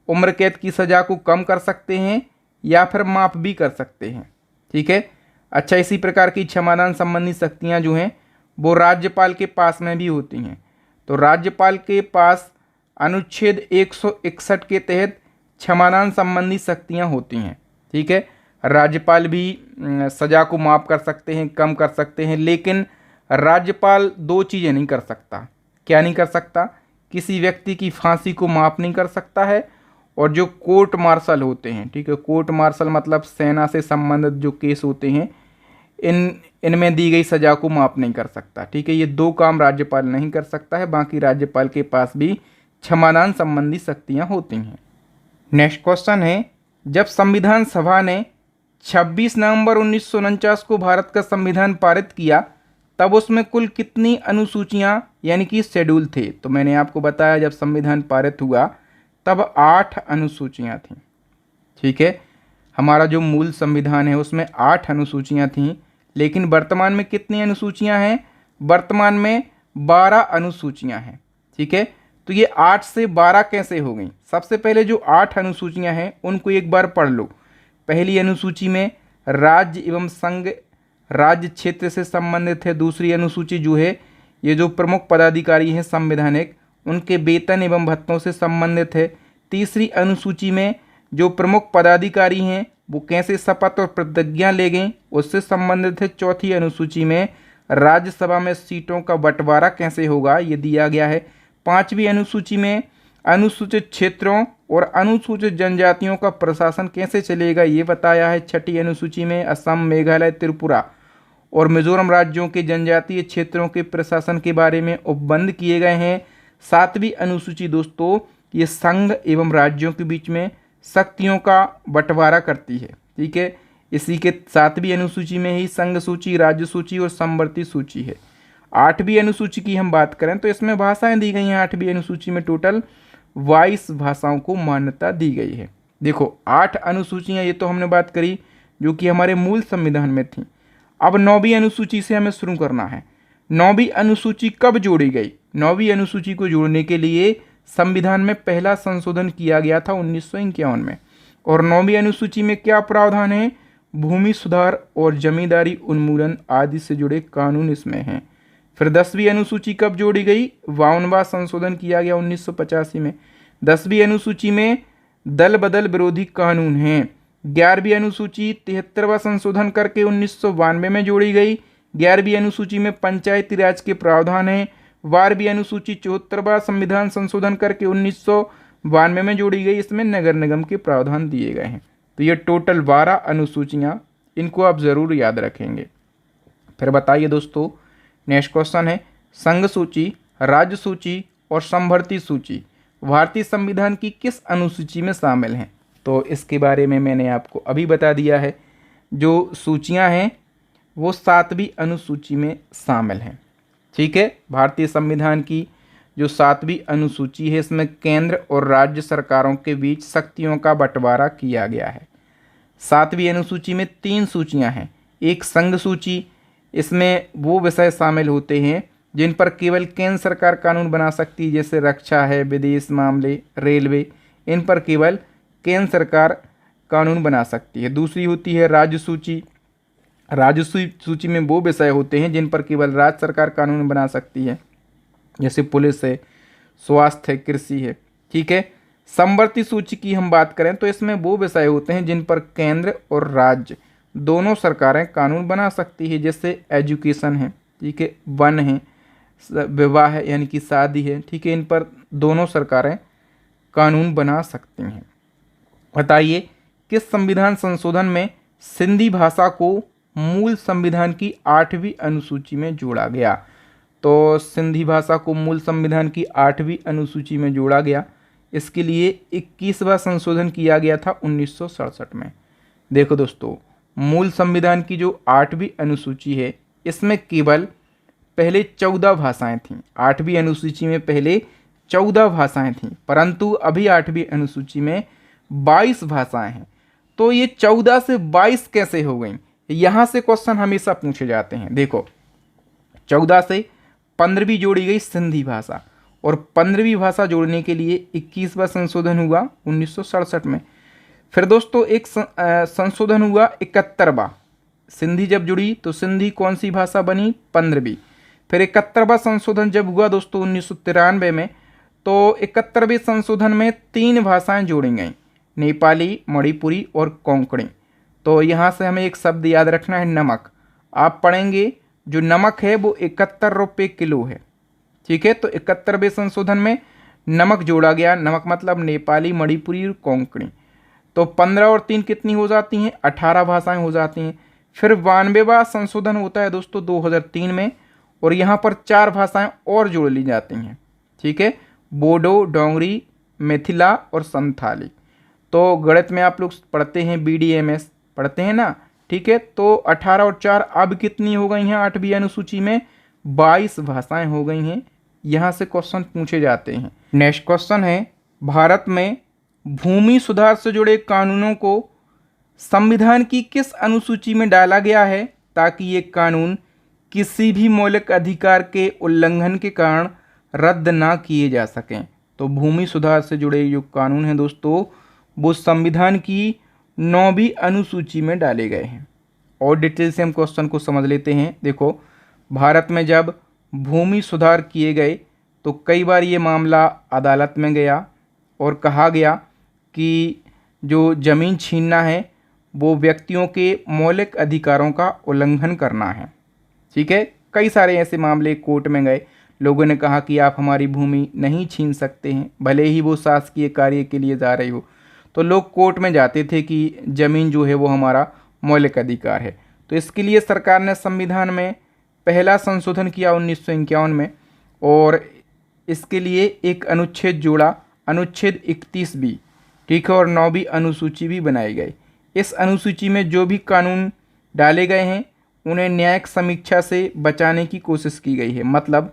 उम्र कैद की सज़ा को कम कर सकते हैं या फिर माफ़ भी कर सकते हैं। ठीक है, अच्छा, इसी प्रकार की क्षमादान संबंधी शक्तियां जो हैं वो राज्यपाल के पास में भी होती हैं। तो राज्यपाल के पास अनुच्छेद 161 के तहत क्षमादान संबंधी शक्तियां होती हैं। ठीक है, राज्यपाल भी सज़ा को माफ़ कर सकते हैं, कम कर सकते हैं, लेकिन राज्यपाल 2 चीज़ें नहीं कर सकता। क्या नहीं कर सकता? किसी व्यक्ति की फांसी को माफ़ नहीं कर सकता है, और जो कोर्ट मार्शल होते हैं, ठीक है, कोर्ट मार्शल मतलब सेना से संबंधित जो केस होते हैं इनमें दी गई सज़ा को माफ़ नहीं कर सकता। ठीक है, ये 2 काम राज्यपाल नहीं कर सकता है, बाकी राज्यपाल के पास भी क्षमादान संबंधी शक्तियाँ होती हैं। नेक्स्ट क्वेश्चन है, जब संविधान सभा ने 26 नवंबर 1949 को भारत का संविधान पारित किया तब उसमें कुल कितनी अनुसूचियां यानी कि शेड्यूल थे? तो मैंने आपको बताया जब संविधान पारित हुआ तब 8 अनुसूचियां थीं। ठीक है, हमारा जो मूल संविधान है उसमें 8 अनुसूचियां थीं, लेकिन वर्तमान में कितनी अनुसूचियां हैं? वर्तमान में 12 अनुसूचियां हैं। ठीक है, तो ये 8 से 12 कैसे हो गई? सबसे पहले जो 8 अनुसूचियां हैं उनको एक बार पढ़ लो। पहली अनुसूची में राज्य एवं संघ राज्य क्षेत्र से संबंधित है। दूसरी अनुसूची जो है ये जो प्रमुख पदाधिकारी हैं संवैधानिक उनके वेतन एवं भत्तों से संबंधित है। तीसरी अनुसूची में जो प्रमुख पदाधिकारी हैं वो कैसे शपथ और प्रतिज्ञा ले गए उससे संबंधित है। चौथी अनुसूची में राज्यसभा में सीटों का बंटवारा कैसे होगा ये दिया गया है। पांचवी अनुसूची में अनुसूचित क्षेत्रों और अनुसूचित जनजातियों का प्रशासन कैसे चलेगा ये बताया है। छठी अनुसूची में असम, मेघालय, त्रिपुरा और मिजोरम राज्यों के जनजातीय क्षेत्रों के प्रशासन के बारे में उपबंध किए गए हैं। सातवीं अनुसूची दोस्तों ये संघ एवं राज्यों के बीच में शक्तियों का बंटवारा करती है। ठीक है, इसी के सातवीं अनुसूची में ही संघ सूची, राज्य सूची और समवर्ती सूची है। आठवीं अनुसूची की हम बात करें तो इसमें भाषाएं दी गई हैं। आठवीं अनुसूची में टोटल 22 भाषाओं को मान्यता दी गई है। देखो 8 अनुसूचियां ये तो हमने बात करी जो कि हमारे मूल संविधान में थी। अब 9वीं अनुसूची से हमें शुरू करना है। 9वीं अनुसूची कब जोड़ी गई? 9वीं अनुसूची को जोड़ने के लिए संविधान में पहला संशोधन किया गया था 1951 में। और 9वीं अनुसूची में क्या प्रावधान है? भूमि सुधार और जमींदारी उन्मूलन आदि से जुड़े कानून इसमें हैं। फिर 10वीं अनुसूची कब जोड़ी गई? 52वां संशोधन किया गया 1985 में। 10वीं अनुसूची में दल बदल विरोधी कानून हैं। 11वीं अनुसूची 73वां संशोधन करके 1992 में जोड़ी गई। 11वीं अनुसूची में पंचायती राज के प्रावधान हैं। 12वीं अनुसूची 74वां संविधान संशोधन करके 1992 में जोड़ी गई। इसमें नगर निगम के प्रावधान दिए गए हैं। तो ये टोटल 12 अनुसूचियाँ, इनको आप ज़रूर याद रखेंगे। फिर बताइए दोस्तों, नेक्स्ट क्वेश्चन है, संघ सूची, राज्य सूची और समवर्ती सूची भारतीय संविधान की किस अनुसूची में शामिल हैं? तो इसके बारे में मैंने आपको अभी बता दिया है। जो सूचियां हैं वो 7वीं अनुसूची में शामिल हैं। ठीक है, भारतीय संविधान की जो 7वीं अनुसूची है, इसमें केंद्र और राज्य सरकारों के बीच शक्तियों का बंटवारा किया गया है। 7वीं अनुसूची में 3 सूचियां हैं। एक संघ सूची, इसमें वो विषय शामिल होते हैं जिन पर केवल केंद्र सरकार कानून बना सकती है, जैसे रक्षा है, विदेश मामले, रेलवे, इन पर केवल केंद्र सरकार कानून बना सकती है। दूसरी होती है राज्य सूची। राज्य सूची में वो विषय होते हैं जिन पर केवल राज्य सरकार कानून बना सकती है, जैसे पुलिस है, स्वास्थ्य है, कृषि है। ठीक है। समवर्ती सूची की हम बात करें तो इसमें वो विषय होते हैं जिन पर केंद्र और राज्य दोनों सरकारें कानून बना सकती है, जैसे एजुकेशन है, ठीक है, वन है, विवाह है यानी कि शादी है। ठीक है, इन पर दोनों सरकारें कानून बना सकती हैं। बताइए, किस संविधान संशोधन में सिंधी भाषा को मूल संविधान की 8वीं अनुसूची में जोड़ा गया? तो सिंधी भाषा को मूल संविधान की 8वीं अनुसूची में जोड़ा गया। इसके लिए 21वां संशोधन किया गया था 1967 में। देखो दोस्तों, मूल संविधान की जो 8वीं अनुसूची है, इसमें केवल पहले 14 भाषाएं थीं। 8वीं अनुसूची में पहले 14 भाषाएं थीं, परंतु अभी 8वीं अनुसूची में 22 भाषाएं हैं। तो ये 14 से 22 कैसे हो गई? यहाँ से क्वेश्चन हमेशा पूछे जाते हैं। देखो, 14 से 15वीं जोड़ी गई सिंधी भाषा, और 15वीं भाषा जोड़ने के लिए 21वां संशोधन हुआ 1967 में। फिर दोस्तों एक संशोधन हुआ 71वां। सिंधी जब जुड़ी तो सिंधी कौन सी भाषा बनी? 15वीं। फिर 71वां संशोधन जब हुआ दोस्तों 1993 में, तो 71वें संशोधन में 3 भाषाएं जोड़ी गई, नेपाली, मणिपुरी और कोंकणी। तो यहाँ से हमें एक शब्द याद रखना है, नमक। आप पढ़ेंगे जो नमक है वो 71 रुपये किलो है। ठीक है, तो 71वें संशोधन में नमक जोड़ा गया। नमक मतलब नेपाली, मणिपुरी और कोंकणी। तो 15 और 3 कितनी हो जाती हैं? 18 भाषाएं हो जाती हैं। फिर 92वां संशोधन होता है दोस्तों 2003 में, और यहाँ पर 4 भाषाएं और जोड़ ली जाती हैं। ठीक है, बोडो, डोंगरी, मिथिला और संथाली। तो गणित में आप लोग पढ़ते हैं, BDMS पढ़ते हैं ना। ठीक है, तो 18 और 4 अब कितनी हो गई हैं? 8वीं अनुसूची में 22 भाषाएं हो गई हैं। यहाँ से क्वेश्चन पूछे जाते हैं। नेक्स्ट क्वेश्चन है, भारत में भूमि सुधार से जुड़े कानूनों को संविधान की किस अनुसूची में डाला गया है ताकि ये कानून किसी भी मौलिक अधिकार के उल्लंघन के कारण रद्द ना किए जा सकें? तो भूमि सुधार से जुड़े जो कानून हैं दोस्तों, वो संविधान की 9वीं अनुसूची में डाले गए हैं। और डिटेल से हम क्वेश्चन को समझ लेते हैं। देखो, भारत में जब भूमि सुधार किए गए तो कई बार ये मामला अदालत में गया और कहा गया कि जो ज़मीन छीनना है वो व्यक्तियों के मौलिक अधिकारों का उल्लंघन करना है। ठीक है, कई सारे ऐसे मामले कोर्ट में गए। लोगों ने कहा कि आप हमारी भूमि नहीं छीन सकते हैं, भले ही वो शासकीय कार्य के लिए जा रही हो। तो लोग कोर्ट में जाते थे कि ज़मीन जो है वो हमारा मौलिक अधिकार है। तो इसके लिए सरकार ने संविधान में पहला संशोधन किया 1951 में, और इसके लिए एक अनुच्छेद जोड़ा, अनुच्छेद 31 भी। ठीक है, और 9वीं अनुसूची भी बनाई गई। इस अनुसूची में जो भी कानून डाले गए हैं उन्हें न्यायिक समीक्षा से बचाने की कोशिश की गई है। मतलब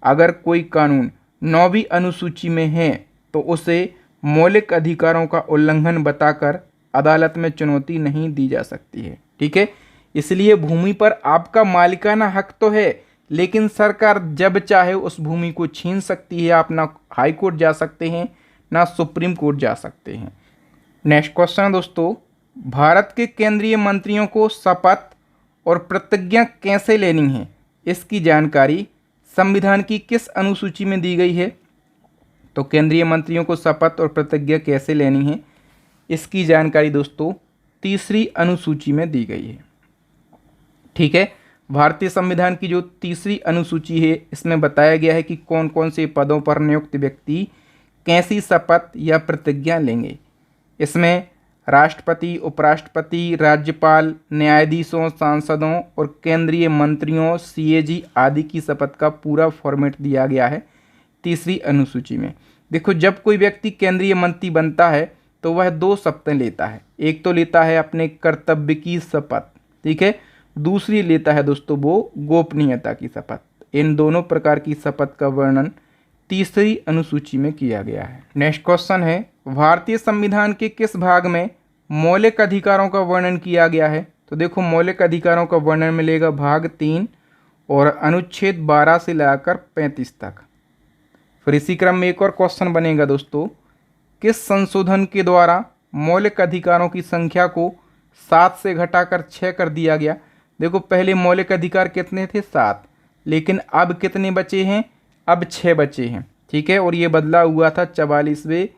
अगर कोई कानून 9वीं अनुसूची में है तो उसे मौलिक अधिकारों का उल्लंघन बताकर अदालत में चुनौती नहीं दी जा सकती है। ठीक है, इसलिए भूमि पर आपका मालिकाना हक तो है, लेकिन सरकार जब चाहे उस भूमि को छीन सकती है। आप ना हाई कोर्ट जा सकते हैं, ना सुप्रीम कोर्ट जा सकते हैं। नेक्स्ट क्वेश्चन है दोस्तों, भारत के केंद्रीय मंत्रियों को शपथ और प्रतिज्ञा कैसे लेनी है, इसकी जानकारी संविधान की किस अनुसूची में दी गई है? तो केंद्रीय मंत्रियों को शपथ और प्रतिज्ञा कैसे लेनी है, इसकी जानकारी दोस्तों तीसरी अनुसूची में दी गई है। ठीक है, भारतीय संविधान की जो तीसरी अनुसूची है, इसमें बताया गया है कि कौन कौन से पदों पर नियुक्त व्यक्ति कैसी शपथ या प्रतिज्ञा लेंगे। इसमें राष्ट्रपति, उपराष्ट्रपति, राज्यपाल, न्यायाधीशों, सांसदों और केंद्रीय मंत्रियों, सीएजी आदि की शपथ का पूरा फॉर्मेट दिया गया है तीसरी अनुसूची में। देखो, जब कोई व्यक्ति केंद्रीय मंत्री बनता है तो वह दो शपथें लेता है। एक तो लेता है अपने कर्तव्य की शपथ, ठीक है, दूसरी लेता है दोस्तों वो गोपनीयता की शपथ। इन दोनों प्रकार की शपथ का वर्णन तीसरी अनुसूची में किया गया है। नेक्स्ट क्वेश्चन है, भारतीय संविधान के किस भाग में मौलिक अधिकारों का वर्णन किया गया है? तो देखो, मौलिक अधिकारों का वर्णन मिलेगा भाग 3 और अनुच्छेद 12 से लेकर 35 तक। फिर इसी क्रम में एक और क्वेश्चन बनेगा दोस्तों, किस संशोधन के द्वारा मौलिक अधिकारों की संख्या को 7 से घटाकर 6 कर दिया गया? देखो, पहले मौलिक अधिकार कितने थे? 7, लेकिन अब कितने बचे हैं? अब 6 बचे हैं। ठीक है, और ये बदला हुआ था 44वें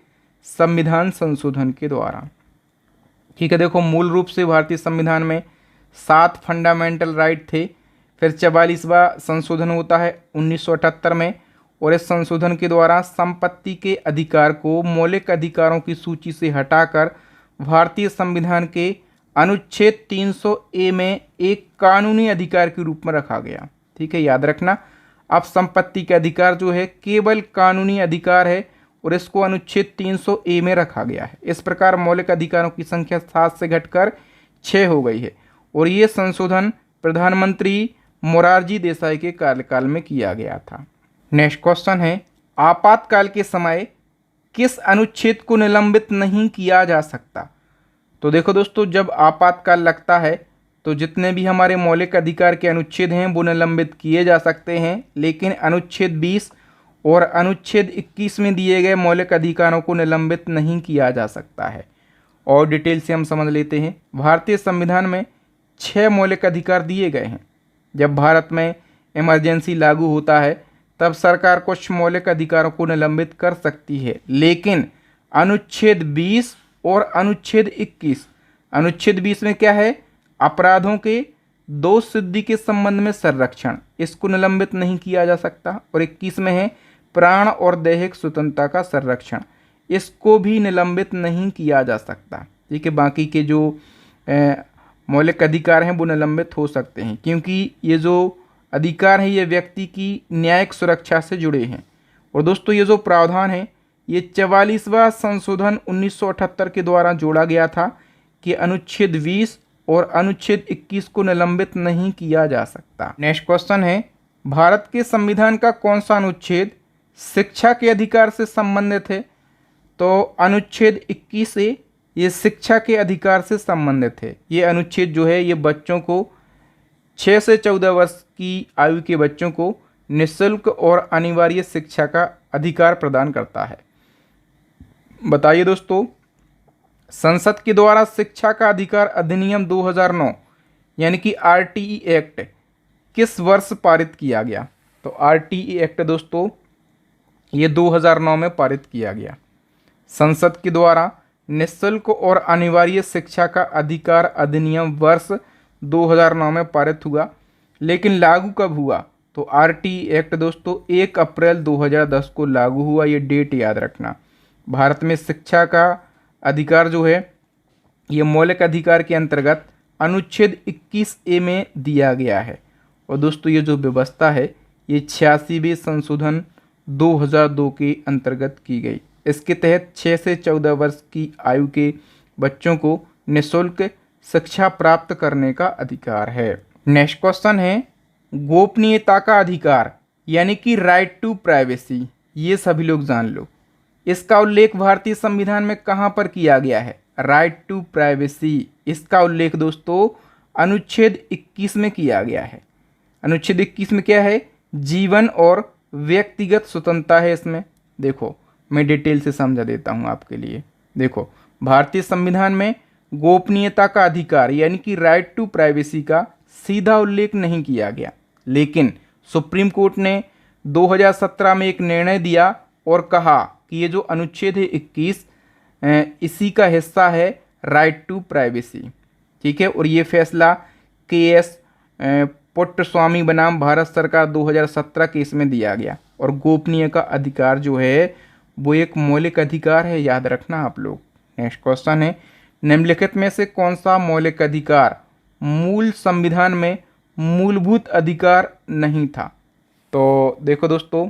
संविधान संशोधन के द्वारा। ठीक है, देखो, मूल रूप से भारतीय संविधान में 7 फंडामेंटल राइट थे। फिर 44वां संशोधन होता है 1978 में, और इस संशोधन के द्वारा संपत्ति के अधिकार को मौलिक अधिकारों की सूची से हटाकर भारतीय संविधान के अनुच्छेद 300A में एक कानूनी अधिकार के रूप में रखा गया। ठीक है, याद रखना, अब संपत्ति के अधिकार जो है केवल कानूनी अधिकार है और इसको अनुच्छेद 300A में रखा गया है। इस प्रकार मौलिक अधिकारों की संख्या 7 से घटकर 6 हो गई है, और ये संशोधन प्रधानमंत्री मोरारजी देसाई के कार्यकाल में किया गया था। नेक्स्ट क्वेश्चन है, आपातकाल के समय किस अनुच्छेद को निलंबित नहीं किया जा सकता? तो देखो दोस्तों, जब आपातकाल लगता है तो जितने भी हमारे मौलिक अधिकार के अनुच्छेद हैं वो निलंबित किए जा सकते हैं, लेकिन अनुच्छेद 20 और अनुच्छेद 21 में दिए गए मौलिक अधिकारों को निलंबित नहीं किया जा सकता है। और डिटेल से हम समझ लेते हैं। भारतीय संविधान में 6 मौलिक अधिकार दिए गए हैं। जब भारत में इमरजेंसी लागू होता है तब सरकार कुछ मौलिक अधिकारों को निलंबित कर सकती है, लेकिन अनुच्छेद 20 और अनुच्छेद 21, अनुच्छेद 20 में क्या है? अपराधों के दोष सिद्धि के संबंध में संरक्षण, इसको निलंबित नहीं किया जा सकता। और 21 में है प्राण और दैहिक स्वतंत्रता का संरक्षण, इसको भी निलंबित नहीं किया जा सकता। ठीक है, बाकी के जो मौलिक अधिकार हैं वो निलंबित हो सकते हैं, क्योंकि ये जो अधिकार हैं ये व्यक्ति की न्यायिक सुरक्षा से जुड़े हैं। और दोस्तों, ये जो प्रावधान है ये 44वां संशोधन 1978 के द्वारा जोड़ा गया था कि अनुच्छेद 20 और अनुच्छेद 21 को निलंबित नहीं किया जा सकता। नेक्स्ट क्वेश्चन है, भारत के संविधान का कौन सा अनुच्छेद शिक्षा के अधिकार से संबंधित है? तो अनुच्छेद 21 से ये शिक्षा के अधिकार से संबंधित है। ये अनुच्छेद जो है ये बच्चों को 6 से 14 वर्ष की आयु के बच्चों को निःशुल्क और अनिवार्य शिक्षा का अधिकार प्रदान करता है। बताइए दोस्तों, संसद के द्वारा शिक्षा का अधिकार अधिनियम 2009 यानी कि आरटीई एक्ट किस वर्ष पारित किया गया? तो आरटीई एक्ट दोस्तों ये 2009 में पारित किया गया। संसद के द्वारा निःशुल्क और अनिवार्य शिक्षा का अधिकार अधिनियम वर्ष 2009 में पारित हुआ, लेकिन लागू कब हुआ? तो आरटीई एक्ट दोस्तों 1 अप्रैल 2010 को लागू हुआ। ये डेट याद रखना। भारत में शिक्षा का अधिकार जो है ये मौलिक अधिकार के अंतर्गत अनुच्छेद 21A में दिया गया है। और दोस्तों, ये जो व्यवस्था है ये 86वें संशोधन 2002 के अंतर्गत की गई। इसके तहत 6 से 14 वर्ष की आयु के बच्चों को निःशुल्क शिक्षा प्राप्त करने का अधिकार है। नेक्स्ट क्वेश्चन है, गोपनीयता का अधिकार यानी कि राइट टू प्राइवेसी, ये सभी लोग जान लो। इसका उल्लेख भारतीय संविधान में कहाँ पर किया गया है? राइट टू प्राइवेसी, इसका उल्लेख दोस्तों अनुच्छेद 21 में किया गया है। अनुच्छेद 21 में क्या है? जीवन और व्यक्तिगत स्वतंत्रता है इसमें। देखो मैं डिटेल से समझा देता हूँ आपके लिए। देखो भारतीय संविधान में गोपनीयता का अधिकार यानी कि राइट टू प्राइवेसी का सीधा उल्लेख नहीं किया गया, लेकिन सुप्रीम कोर्ट ने 2017 में एक निर्णय दिया और कहा कि ये जो अनुच्छेद है 21 इसी का हिस्सा है राइट टू प्राइवेसी। ठीक है, और ये फैसला के.एस. पुट्टस्वामी बनाम भारत सरकार 2017 केस में दिया गया। और गोपनीय का अधिकार जो है वो एक मौलिक अधिकार है, याद रखना आप लोग। नेक्स्ट क्वेश्चन है, निम्नलिखित में से कौन सा मौलिक अधिकार मूल संविधान में मूलभूत अधिकार नहीं था? तो देखो दोस्तों,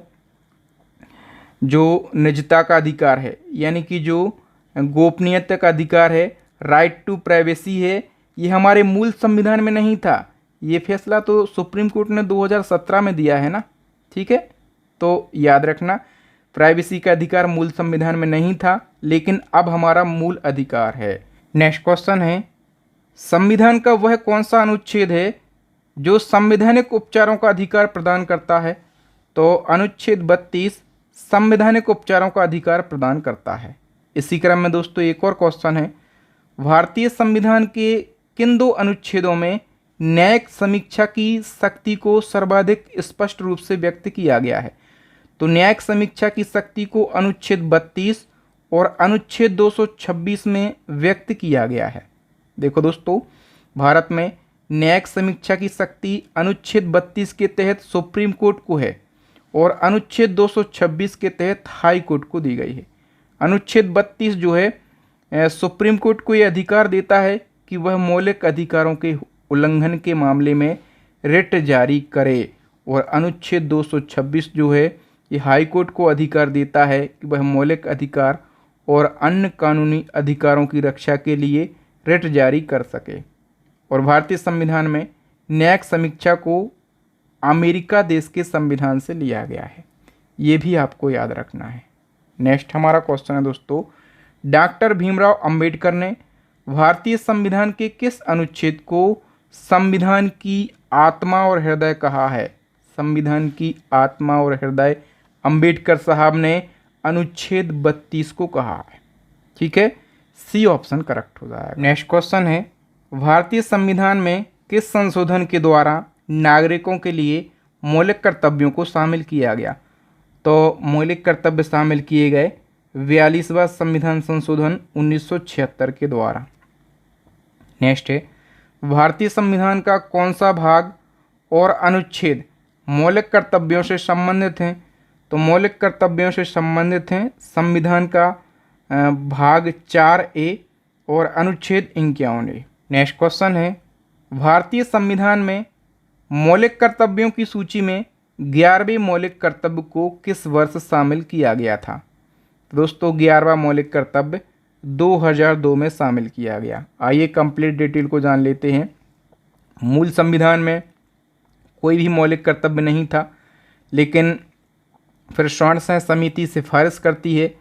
जो निजता का अधिकार है यानी कि जो गोपनीयता का अधिकार है, राइट टू प्राइवेसी है, ये हमारे मूल संविधान में नहीं था। ये फैसला तो सुप्रीम कोर्ट ने 2017 में दिया है ना। ठीक है, तो याद रखना प्राइवेसी का अधिकार मूल संविधान में नहीं था, लेकिन अब हमारा मूल अधिकार है। नेक्स्ट क्वेश्चन है, संविधान का वह कौन सा अनुच्छेद है जो संवैधानिक उपचारों का अधिकार प्रदान करता है? तो अनुच्छेद 32 संवैधानिक उपचारों का अधिकार प्रदान करता है। इसी क्रम में दोस्तों एक और क्वेश्चन है, भारतीय संविधान के किन दो अनुच्छेदों में न्यायिक समीक्षा की शक्ति को सर्वाधिक स्पष्ट रूप से व्यक्त किया गया है? तो न्यायिक समीक्षा की शक्ति को अनुच्छेद 32 और अनुच्छेद 226 में व्यक्त किया गया है। देखो दोस्तों, भारत में न्यायिक समीक्षा की शक्ति अनुच्छेद 32 के तहत सुप्रीम कोर्ट को है और अनुच्छेद 226 के तहत हाई कोर्ट को दी गई है। अनुच्छेद 32 जो है सुप्रीम कोर्ट को ये अधिकार देता है कि वह मौलिक अधिकारों के उल्लंघन के मामले में रिट जारी करे, और अनुच्छेद 226 जो है ये हाई कोर्ट को अधिकार देता है कि वह मौलिक अधिकार और अन्य कानूनी अधिकारों की रक्षा के लिए रिट जारी कर सके। और भारतीय संविधान में न्यायिक समीक्षा को अमेरिका देश के संविधान से लिया गया है, ये भी आपको याद रखना है। नेक्स्ट हमारा क्वेश्चन है दोस्तों, डॉक्टर भीमराव अंबेडकर ने भारतीय संविधान के किस अनुच्छेद को संविधान की आत्मा और हृदय कहा है? संविधान की आत्मा और हृदय अंबेडकर साहब ने अनुच्छेद 32 को कहा है। ठीक है, सी ऑप्शन करेक्ट हो जाएगा। नेक्स्ट क्वेश्चन है, भारतीय संविधान में किस संशोधन के द्वारा नागरिकों के लिए मौलिक कर्तव्यों को शामिल किया गया? तो मौलिक कर्तव्य शामिल किए गए 42वां संविधान संशोधन 1976 के द्वारा। नेक्स्ट है, भारतीय संविधान का कौन सा भाग और अनुच्छेद मौलिक कर्तव्यों से संबंधित हैं? तो मौलिक कर्तव्यों से संबंधित हैं संविधान का भाग 4A और अनुच्छेद 51A। नेक्स्ट क्वेश्चन है, भारतीय संविधान में मौलिक कर्तव्यों की सूची में 11वें मौलिक कर्तव्य को किस वर्ष शामिल किया गया था? तो दोस्तों 11वां मौलिक कर्तव्य 2002 में शामिल किया गया। आइए कंप्लीट डिटेल को जान लेते हैं। मूल संविधान में कोई भी मौलिक कर्तव्य नहीं था, लेकिन फिर शौर्य समिति सिफारिश करती है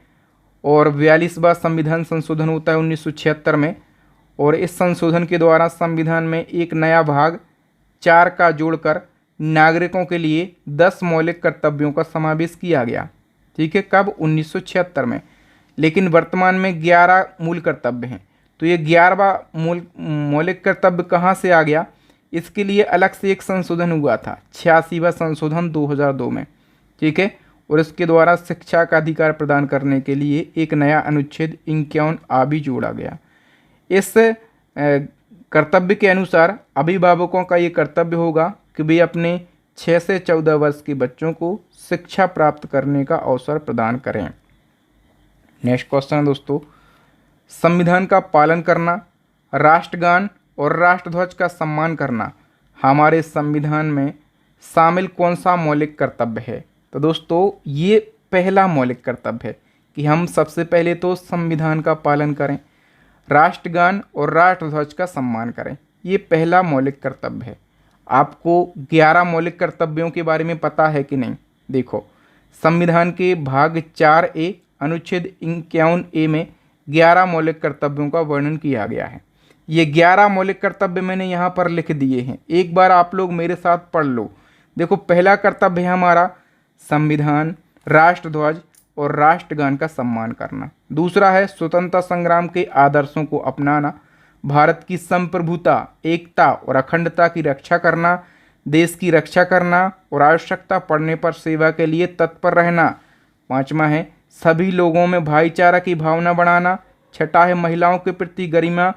और 42वां संविधान संशोधन होता है 1976 में, और इस संशोधन के द्वारा संविधान में एक नया भाग 4 का जोड़कर नागरिकों के लिए 10 मौलिक कर्तव्यों का समावेश किया गया। ठीक है, कब? 1976 में। लेकिन वर्तमान में 11 मूल कर्तव्य हैं। तो ये 11वां मौलिक कर्तव्य कहाँ से आ गया? इसके लिए अलग से एक संशोधन हुआ था, 86वां संशोधन 2002 में। ठीक है, और इसके द्वारा शिक्षा का अधिकार प्रदान करने के लिए एक नया अनुच्छेद 51A भी जोड़ा गया। इस कर्तव्य के अनुसार अभिभावकों का ये कर्तव्य होगा कि वे अपने 6 से 14 वर्ष के बच्चों को शिक्षा प्राप्त करने का अवसर प्रदान करें। नेक्स्ट क्वेश्चन है दोस्तों, संविधान का पालन करना, राष्ट्रगान और राष्ट्रध्वज का सम्मान करना हमारे संविधान में शामिल कौन सा मौलिक कर्तव्य है? तो दोस्तों ये पहला मौलिक कर्तव्य है कि हम सबसे पहले तो संविधान का पालन करें, राष्ट्रगान और राष्ट्रध्वज का सम्मान करें। ये पहला मौलिक कर्तव्य है। आपको 11 मौलिक कर्तव्यों के बारे में पता है कि नहीं? देखो, संविधान के भाग 4A अनुच्छेद 51A में 11 मौलिक कर्तव्यों का वर्णन किया गया है। ये 11 मौलिक कर्तव्य मैंने यहाँ पर लिख दिए हैं, एक बार आप लोग मेरे साथ पढ़ लो। देखो, पहला कर्तव्य है हमारा संविधान, राष्ट्रध्वज और राष्ट्रगान का सम्मान करना। दूसरा है स्वतंत्रता संग्राम के आदर्शों को अपनाना, भारत की संप्रभुता, एकता और अखंडता की रक्षा करना, देश की रक्षा करना और आवश्यकता पड़ने पर सेवा के लिए तत्पर रहना। पांचवा है सभी लोगों में भाईचारा की भावना बढ़ाना। छठा है महिलाओं के प्रति गरिमा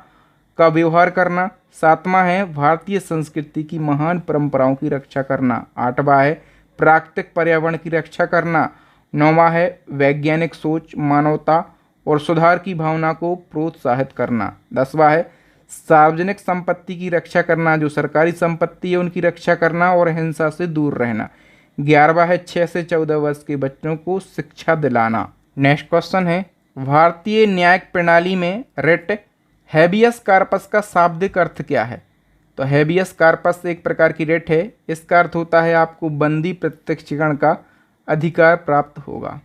का व्यवहार करना। सातवां है भारतीय संस्कृति की महान परंपराओं की रक्षा करना। आठवां है प्राकृतिक पर्यावरण की रक्षा करना। नौवां है वैज्ञानिक सोच, मानवता और सुधार की भावना को प्रोत्साहित करना। 10वां है सार्वजनिक संपत्ति की रक्षा करना, जो सरकारी संपत्ति है उनकी रक्षा करना और हिंसा से दूर रहना। 11वां है 6 से 14 वर्ष के बच्चों को शिक्षा दिलाना। नेक्स्ट क्वेश्चन है भारतीय न्यायिक प्रणाली में रिट हैबियस कार्पस का शाब्दिक अर्थ क्या है? तो हैबियस कार्पस एक प्रकार की रिट है, इसका अर्थ होता है आपको बंदी प्रत्यक्षीकरण का अधिकार प्राप्त होगा।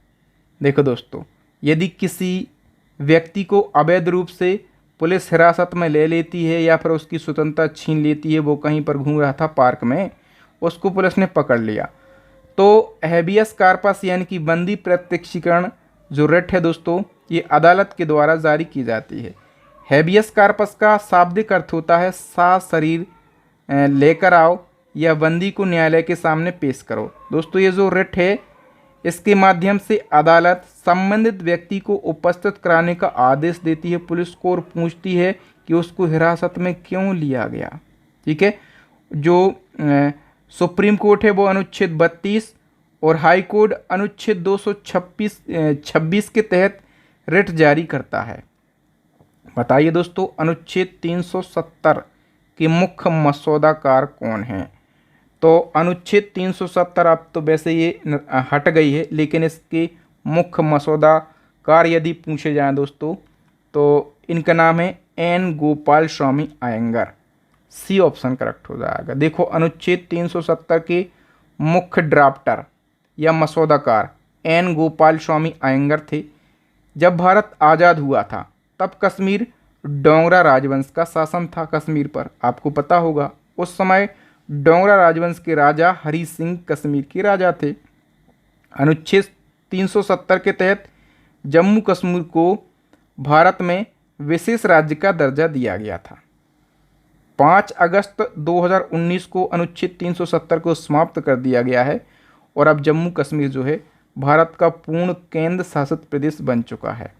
देखो दोस्तों, यदि किसी व्यक्ति को अवैध रूप से पुलिस हिरासत में ले लेती है या फिर उसकी स्वतंत्रता छीन लेती है, वो कहीं पर घूम रहा था पार्क में, उसको पुलिस ने पकड़ लिया, तो हैबियस कार्पस यानी कि बंदी प्रत्यक्षीकरण जो रिट है दोस्तों, ये अदालत के द्वारा जारी की जाती है। हैबियस कार्पस का शाब्दिक अर्थ होता है सशरीर लेकर आओ या बंदी को न्यायालय के सामने पेश करो। दोस्तों, ये जो रिट है इसके माध्यम से अदालत संबंधित व्यक्ति को उपस्थित कराने का आदेश देती है पुलिस को और पूछती है कि उसको हिरासत में क्यों लिया गया। ठीक है, जो सुप्रीम कोर्ट है वो अनुच्छेद 32 और हाई कोर्ट अनुच्छेद 226 के तहत रिट जारी करता है। बताइए दोस्तों, अनुच्छेद 370 के मुख्य मसौदाकार कौन हैं? तो अनुच्छेद 370 अब तो वैसे ये हट गई है, लेकिन इसके मुख्य मसौदाकार यदि पूछे जाएं दोस्तों तो इनका नाम है N Gopal Swami Iyengar. C option correct हो जाएगा। देखो, अनुच्छेद 370 के मुख्य ड्राफ्टर या मसौदाकार एन गोपाल स्वामी अयंगर थे। जब भारत आज़ाद हुआ था तब कश्मीर डोगरा राजवंश का शासन था कश्मीर पर, आपको पता होगा। उस समय डोगरा राजवंश के राजा हरि सिंह कश्मीर के राजा थे। अनुच्छेद 370 के तहत जम्मू कश्मीर को भारत में विशेष राज्य का दर्जा दिया गया था। 5 अगस्त 2019 को अनुच्छेद 370 को समाप्त कर दिया गया है और अब जम्मू कश्मीर जो है भारत का पूर्ण केंद्र शासित प्रदेश बन चुका है।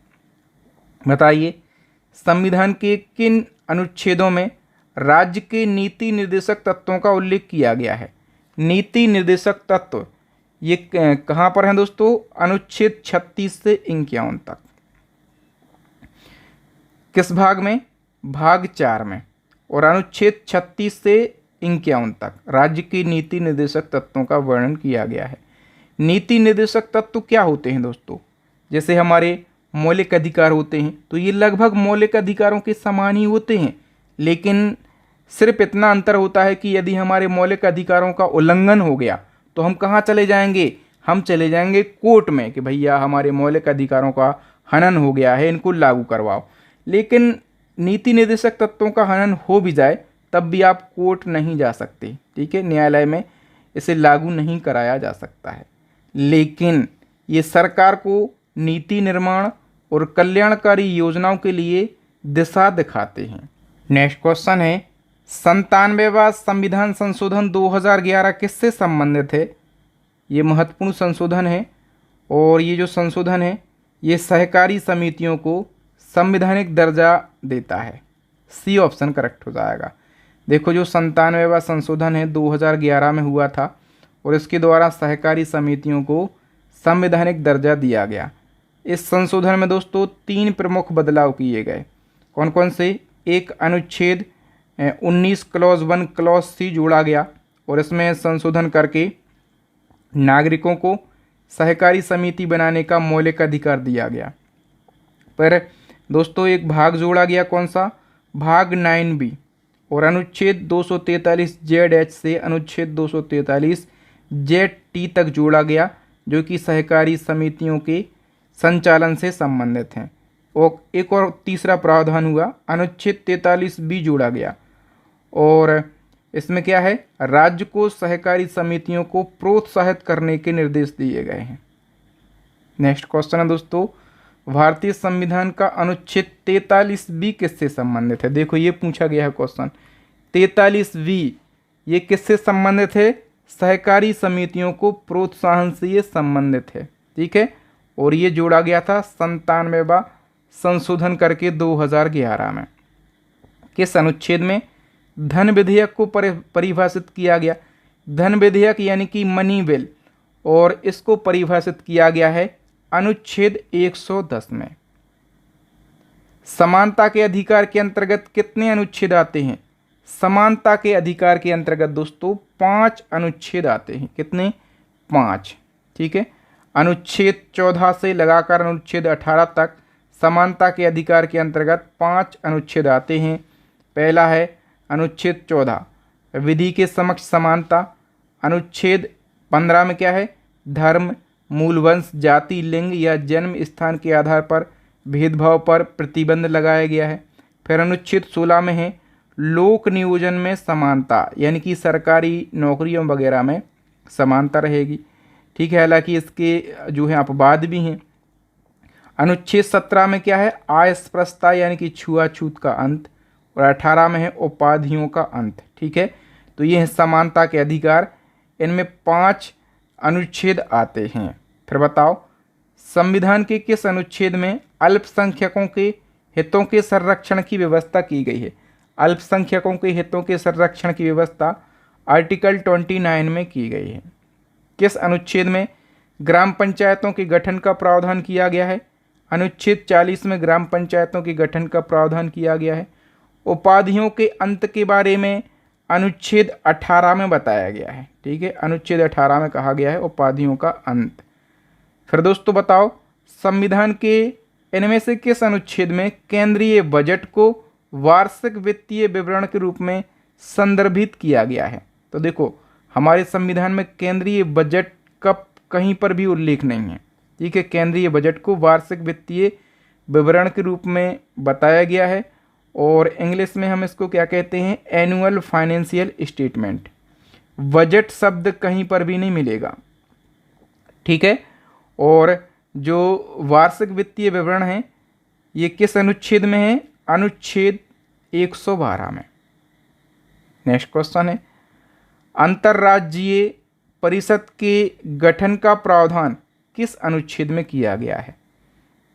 बताइए, संविधान के किन अनुच्छेदों में राज्य के नीति निर्देशक तत्वों का उल्लेख किया गया है? नीति निर्देशक तत्व ये कहाँ पर हैं दोस्तों? अनुच्छेद 36 से 51 तक। किस भाग में? भाग 4 में। और अनुच्छेद 36 से 51 तक राज्य की नीति निर्देशक तत्वों का वर्णन किया गया है। नीति निर्देशक तत्व क्या होते हैं दोस्तों? जैसे हमारे मौलिक अधिकार होते हैं, तो ये लगभग मौलिक अधिकारों के समान ही होते हैं, लेकिन सिर्फ इतना अंतर होता है कि यदि हमारे मौलिक अधिकारों का उल्लंघन हो गया तो हम कहाँ चले जाएंगे? हम चले जाएंगे कोर्ट में कि भैया हमारे मौलिक अधिकारों का हनन हो गया है, इनको लागू करवाओ। लेकिन नीति निर्देशक तत्वों का हनन हो भी जाए तब भी आप कोर्ट नहीं जा सकते। ठीक है, न्यायालय में इसे लागू नहीं कराया जा सकता है, लेकिन ये सरकार को नीति निर्माण और कल्याणकारी योजनाओं के लिए दिशा दिखाते हैं। नेक्स्ट क्वेश्चन है 97वां संविधान संशोधन 2011 किससे संबंधित है? ये महत्वपूर्ण संशोधन है और ये जो संशोधन है ये सहकारी समितियों को संवैधानिक दर्जा देता है। सी ऑप्शन करेक्ट हो जाएगा। देखो, जो 97वां संशोधन है 2011 में हुआ था और इसके द्वारा सहकारी समितियों को संवैधानिक दर्जा दिया गया। इस संशोधन में दोस्तों 3 प्रमुख बदलाव किए गए। कौन कौन से? एक अनुच्छेद 19 क्लॉज 1 क्लॉज सी जोड़ा गया और इसमें संशोधन करके नागरिकों को सहकारी समिति बनाने का मौलिक अधिकार दिया गया। पर दोस्तों एक भाग जोड़ा गया, कौन सा? भाग 9B और अनुच्छेद 243 ZH से अनुच्छेद 243 ZT तक जोड़ा गया, जो कि सहकारी समितियों के संचालन से संबंधित हैं। और एक और तीसरा प्रावधान हुआ, अनुच्छेद 43B जोड़ा गया और इसमें क्या है, राज्य को सहकारी समितियों को प्रोत्साहित करने के निर्देश दिए गए हैं। नेक्स्ट क्वेश्चन है दोस्तों, भारतीय संविधान का अनुच्छेद 43B किससे संबंधित है? देखो ये पूछा गया है क्वेश्चन, 43B ये किससे संबंधित है? सहकारी समितियों को प्रोत्साहन से ये संबंधित है, ठीक है। और ये जोड़ा गया था 97वां संशोधन करके 2011 में। किस अनुच्छेद में? धन विधेयक को परिभाषित किया गया। धन विधेयक यानी कि मनी बिल, और इसको परिभाषित किया गया है अनुच्छेद 110 में। समानता के अधिकार के अंतर्गत कितने अनुच्छेद आते हैं? समानता के अधिकार के अंतर्गत दोस्तों 5 अनुच्छेद आते हैं। कितने? 5, ठीक है। अनुच्छेद 14 से लगाकर अनुच्छेद 18 तक समानता के अधिकार के अंतर्गत 5 अनुच्छेद आते हैं। पहला है अनुच्छेद 14, विधि के समक्ष समानता। अनुच्छेद 15 में क्या है? धर्म, मूल वंश, जाति, लिंग या जन्म स्थान के आधार पर भेदभाव पर प्रतिबंध लगाया गया है। फिर अनुच्छेद 16 में है लोक नियोजन में समानता, यानी कि सरकारी नौकरियों वगैरह में समानता रहेगी, ठीक है। हालांकि इसके जो है अपवाद भी हैं। अनुच्छेद 17 में क्या है? अस्पृश्यता यानी कि छुआछूत का अंत, और 18 में है उपाधियों का अंत, ठीक है। तो ये है समानता के अधिकार, इनमें 5 अनुच्छेद आते हैं। फिर बताओ, संविधान के किस अनुच्छेद में अल्पसंख्यकों के हितों के संरक्षण की व्यवस्था की गई है? अल्पसंख्यकों के हितों के संरक्षण की व्यवस्था आर्टिकल 29 में की गई है। किस अनुच्छेद में ग्राम पंचायतों के गठन का प्रावधान किया गया है? अनुच्छेद 40 में ग्राम पंचायतों के गठन का प्रावधान किया गया है। उपाधियों के अंत के बारे में अनुच्छेद 18 में बताया गया है, ठीक है। अनुच्छेद 18 में कहा गया है उपाधियों का अंत। फिर दोस्तों बताओ, संविधान के इनमें से किस अनुच्छेद में केंद्रीय बजट को वार्षिक वित्तीय विवरण के रूप में संदर्भित किया गया है? तो देखो, हमारे संविधान में केंद्रीय बजट का कहीं पर भी उल्लेख नहीं है, ठीक है। केंद्रीय बजट को वार्षिक वित्तीय विवरण के रूप में बताया गया है, और इंग्लिश में हम इसको क्या कहते हैं? Annual financial statement. बजट शब्द कहीं पर भी नहीं मिलेगा, ठीक है। और जो वार्षिक वित्तीय विवरण है ये किस अनुच्छेद में है? अनुच्छेद 112 में। नेक्स्ट क्वेश्चन है, अंतर्राज्यीय परिषद के गठन का प्रावधान किस अनुच्छेद में किया गया है?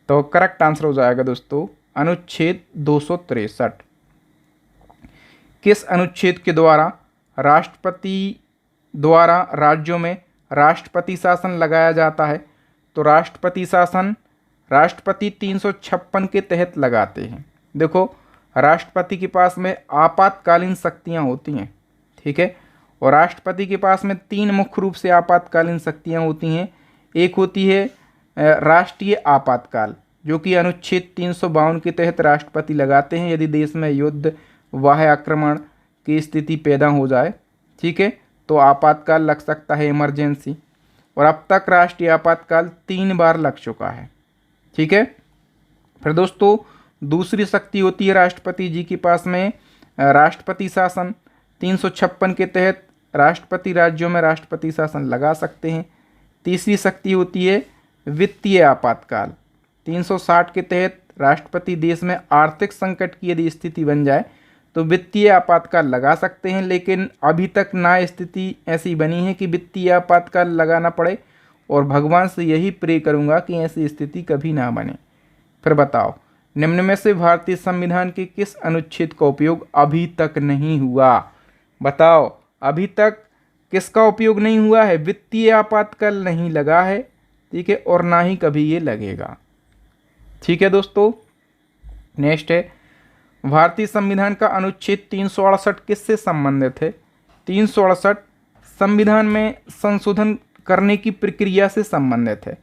तो करेक्ट आंसर हो जाएगा दोस्तों अनुच्छेद 263। किस अनुच्छेद के द्वारा राष्ट्रपति द्वारा राज्यों में राष्ट्रपति शासन लगाया जाता है? तो राष्ट्रपति शासन राष्ट्रपति 356 के तहत लगाते हैं। देखो, राष्ट्रपति के पास में आपातकालीन शक्तियां होती हैं, ठीक है। और राष्ट्रपति के पास में 3 मुख्य रूप से आपातकालीन शक्तियां होती हैं। एक होती है राष्ट्रीय आपातकाल, जो कि अनुच्छेद 352 के तहत राष्ट्रपति लगाते हैं यदि देश में युद्ध, बाह्य आक्रमण की स्थिति पैदा हो जाए, ठीक है, तो आपातकाल लग सकता है, इमरजेंसी। और अब तक राष्ट्रीय आपातकाल 3 बार लग चुका है, ठीक है। फिर दोस्तों दूसरी शक्ति होती है राष्ट्रपति जी के पास में राष्ट्रपति शासन। 356 के तहत राष्ट्रपति राज्यों में राष्ट्रपति शासन लगा सकते हैं। तीसरी शक्ति होती है वित्तीय आपातकाल। 360 के तहत राष्ट्रपति देश में आर्थिक संकट की यदि स्थिति बन जाए तो वित्तीय आपातकाल लगा सकते हैं, लेकिन अभी तक ना स्थिति ऐसी बनी है कि वित्तीय आपातकाल लगाना पड़े, और भगवान से यही प्रे करूंगा कि ऐसी स्थिति कभी ना बने। फिर बताओ, निम्न में से भारतीय संविधान के किस अनुच्छेद का उपयोग अभी तक नहीं हुआ? बताओ, अभी तक किसका उपयोग नहीं हुआ है? वित्तीय आपातकाल नहीं लगा है, ठीक है, और ना ही कभी ये लगेगा, ठीक है दोस्तों। नेक्स्ट है, भारतीय संविधान का अनुच्छेद 368 किससे संबंधित है? 368 संविधान में संशोधन करने की प्रक्रिया से संबंधित है।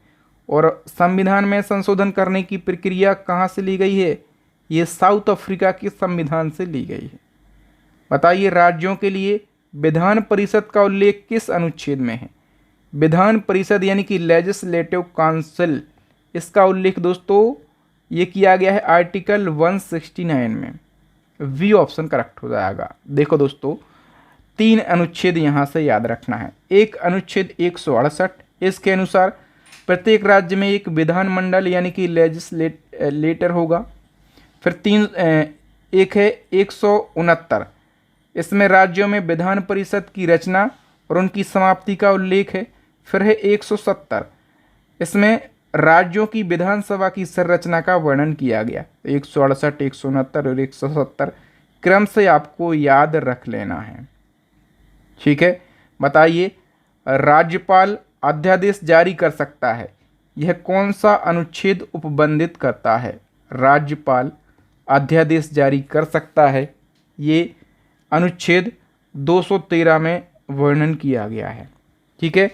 और संविधान में संशोधन करने की प्रक्रिया कहाँ से ली गई है? ये साउथ अफ्रीका के संविधान से ली गई है। बताइए, राज्यों के लिए विधान परिषद का उल्लेख किस अनुच्छेद में है? विधान परिषद यानी कि लेजिस्लेटिव काउंसिल, इसका उल्लेख दोस्तों ये किया गया है आर्टिकल 169 में। वी ऑप्शन करेक्ट हो जाएगा। देखो दोस्तों, 3 अनुच्छेद यहाँ से याद रखना है। एक अनुच्छेद 168, इसके अनुसार प्रत्येक राज्य में एक विधानमंडल यानी कि लेजिस्लेटर होगा। फिर एक है 169, इसमें राज्यों में विधान परिषद की रचना और उनकी समाप्ति का उल्लेख है। फिर है 170, इसमें राज्यों की विधानसभा की संरचना का वर्णन किया गया। 168, 169 और 170 क्रम से आपको याद रख लेना है। ठीक है, बताइए, राज्यपाल अध्यादेश जारी कर सकता है, यह कौन सा अनुच्छेद उपबंधित करता है? राज्यपाल अध्यादेश जारी कर सकता है, ये अनुच्छेद 213 में वर्णन किया गया है। ठीक है,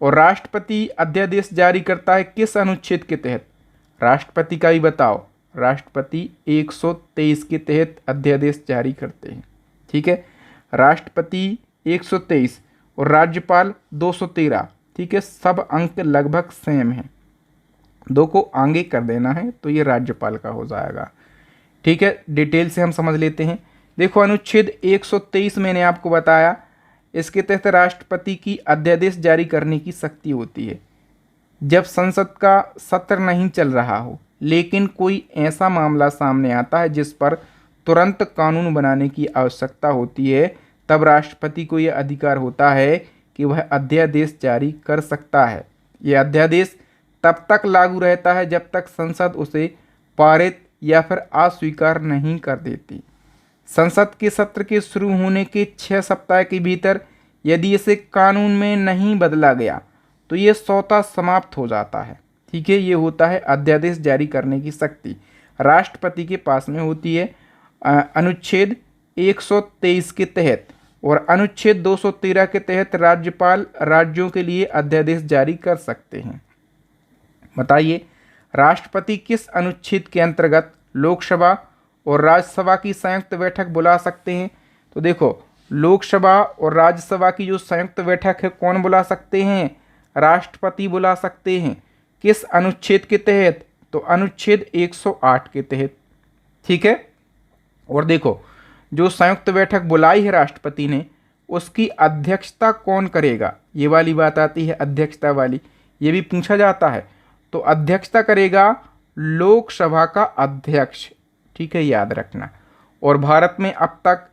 और राष्ट्रपति अध्यादेश जारी करता है किस अनुच्छेद के तहत? राष्ट्रपति का ही बताओ। राष्ट्रपति 123 के तहत अध्यादेश जारी करते हैं। ठीक है, राष्ट्रपति 123 और राज्यपाल 213। ठीक है, सब अंक लगभग सेम है, 2 को आगे कर देना है तो ये राज्यपाल का हो जाएगा। ठीक है, डिटेल से हम समझ लेते हैं। देखो, अनुच्छेद 123 मैंने आपको बताया, इसके तहत राष्ट्रपति की अध्यादेश जारी करने की शक्ति होती है जब संसद का सत्र नहीं चल रहा हो, लेकिन कोई ऐसा मामला सामने आता है जिस पर तुरंत कानून बनाने की आवश्यकता होती है, तब राष्ट्रपति को यह अधिकार होता है कि वह अध्यादेश जारी कर सकता है। यह अध्यादेश तब तक लागू रहता है जब तक संसद उसे पारित या फिर अस्वीकार नहीं कर देती। संसद के सत्र के शुरू होने के 6 सप्ताह के भीतर यदि इसे कानून में नहीं बदला गया तो ये स्वतः समाप्त हो जाता है। ठीक है, ये होता है अध्यादेश जारी करने की शक्ति राष्ट्रपति के पास में होती है अनुच्छेद 123 के तहत, और अनुच्छेद 213 के तहत राज्यपाल राज्यों के लिए अध्यादेश जारी कर सकते हैं। बताइए, राष्ट्रपति किस अनुच्छेद के अंतर्गत लोकसभा और राज्यसभा की संयुक्त बैठक बुला सकते हैं? तो देखो, लोकसभा और राज्यसभा की जो संयुक्त बैठक है कौन बुला सकते हैं? राष्ट्रपति बुला सकते हैं। किस अनुच्छेद के तहत? तो अनुच्छेद 108 के तहत। ठीक है, और देखो, जो संयुक्त बैठक बुलाई है राष्ट्रपति ने, उसकी अध्यक्षता कौन करेगा? ये वाली बात आती है अध्यक्षता वाली, ये भी पूछा जाता है। तो अध्यक्षता करेगा लोकसभा का अध्यक्ष। ठीक है, याद रखना। और भारत में अब तक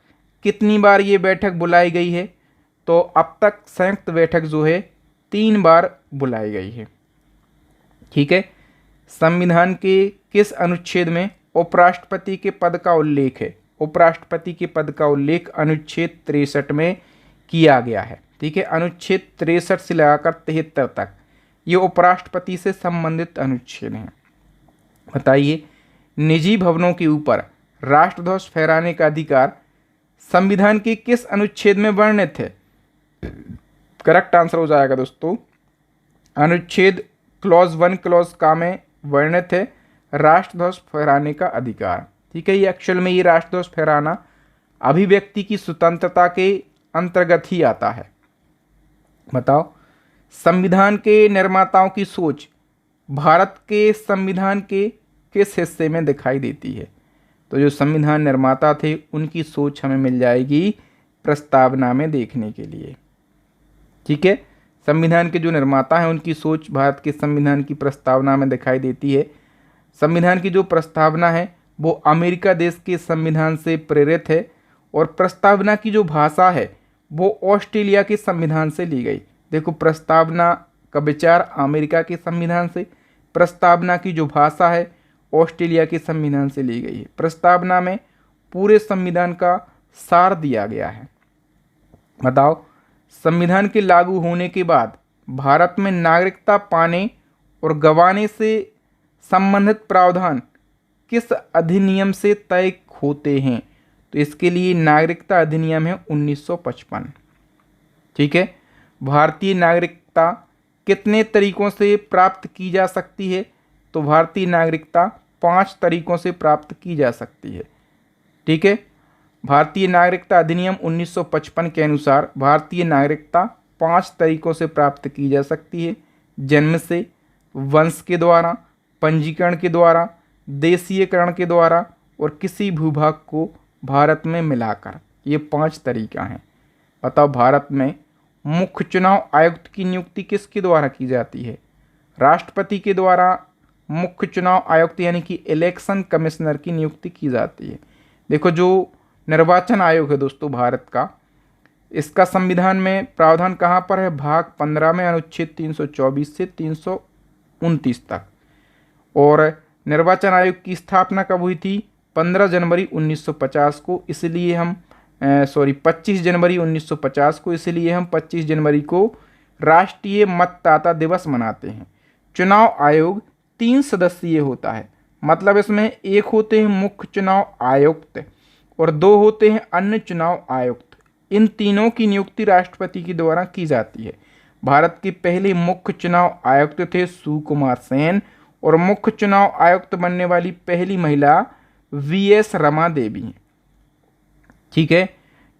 कितनी बार ये बैठक बुलाई गई है? तो अब तक संयुक्त बैठक जो है 3 बार बुलाई गई है। ठीक है, संविधान के किस अनुच्छेद में उपराष्ट्रपति के पद का उल्लेख है? उपराष्ट्रपति के पद का उल्लेख अनुच्छेद 63 में किया गया है। ठीक है, अनुच्छेद 63 से लगाकर 73 तक ये उपराष्ट्रपति से संबंधित अनुच्छेद हैं। बताइए, निजी भवनों के ऊपर राष्ट्रध्वज फहराने का अधिकार संविधान के किस अनुच्छेद में वर्णित है? करेक्ट आंसर हो जाएगा दोस्तों, अनुच्छेद क्लॉज 1 क्लॉज का में वर्णित है राष्ट्रध्वज फहराने का अधिकार। ठीक है, ये एक्चुअल में ये राष्ट्रध्वज फहराना अभिव्यक्ति की स्वतंत्रता के अंतर्गत ही आता है। बताओ, संविधान के निर्माताओं की सोच भारत के संविधान के किस हिस्से में दिखाई देती है? तो जो संविधान निर्माता थे उनकी सोच हमें मिल जाएगी प्रस्तावना में देखने के लिए। ठीक है, संविधान के जो निर्माता हैं उनकी सोच भारत के संविधान की प्रस्तावना में दिखाई देती है। संविधान की जो प्रस्तावना है वो अमेरिका देश के संविधान से प्रेरित है, और प्रस्तावना की जो भाषा है वो ऑस्ट्रेलिया के संविधान से ली गई। देखो, प्रस्तावना का विचार अमेरिका के संविधान से, प्रस्तावना की जो भाषा है ऑस्ट्रेलिया के संविधान से ली गई है। प्रस्तावना में पूरे संविधान का सार दिया गया है। बताओ, संविधान के लागू होने के बाद भारत में नागरिकता पाने और गंवाने से संबंधित प्रावधान किस अधिनियम से तय होते हैं? तो इसके लिए नागरिकता अधिनियम है 1955। ठीक है, भारतीय नागरिकता कितने तरीकों से प्राप्त की जा सकती है? तो भारतीय नागरिकता 5 तरीकों से प्राप्त की जा सकती है। ठीक है, भारतीय नागरिकता अधिनियम 1955 के अनुसार भारतीय नागरिकता 5 तरीकों से प्राप्त की जा सकती है। जन्म से, वंश के द्वारा, पंजीकरण के द्वारा, देशीयकरण के द्वारा और किसी भूभाग को भारत में मिलाकर। ये 5 तरीका हैं। बताओ, भारत में मुख्य चुनाव आयुक्त की नियुक्ति किसके द्वारा की जाती है? राष्ट्रपति के द्वारा मुख्य चुनाव आयुक्त यानी कि इलेक्शन कमिश्नर की नियुक्ति की जाती है। देखो, जो निर्वाचन आयोग है दोस्तों भारत का, इसका संविधान में प्रावधान कहाँ पर है? भाग 15 में अनुच्छेद 324 से 329 तक। और निर्वाचन आयोग की स्थापना कब हुई थी? 15 जनवरी 1950 को। इसलिए हम 25 जनवरी 1950 को, इसलिए हम 25 जनवरी को राष्ट्रीय मतदाता दिवस मनाते हैं। चुनाव आयोग 3 सदस्यीय होता है, मतलब इसमें एक होते हैं मुख्य चुनाव आयुक्त और 2 होते हैं अन्य चुनाव आयुक्त। इन तीनों की नियुक्ति राष्ट्रपति के द्वारा की जाती है। भारत के पहले मुख्य चुनाव आयुक्त थे सुकुमार सेन और मुख्य चुनाव आयुक्त बनने वाली पहली महिला वीएस रमा देवी हैं। ठीक है,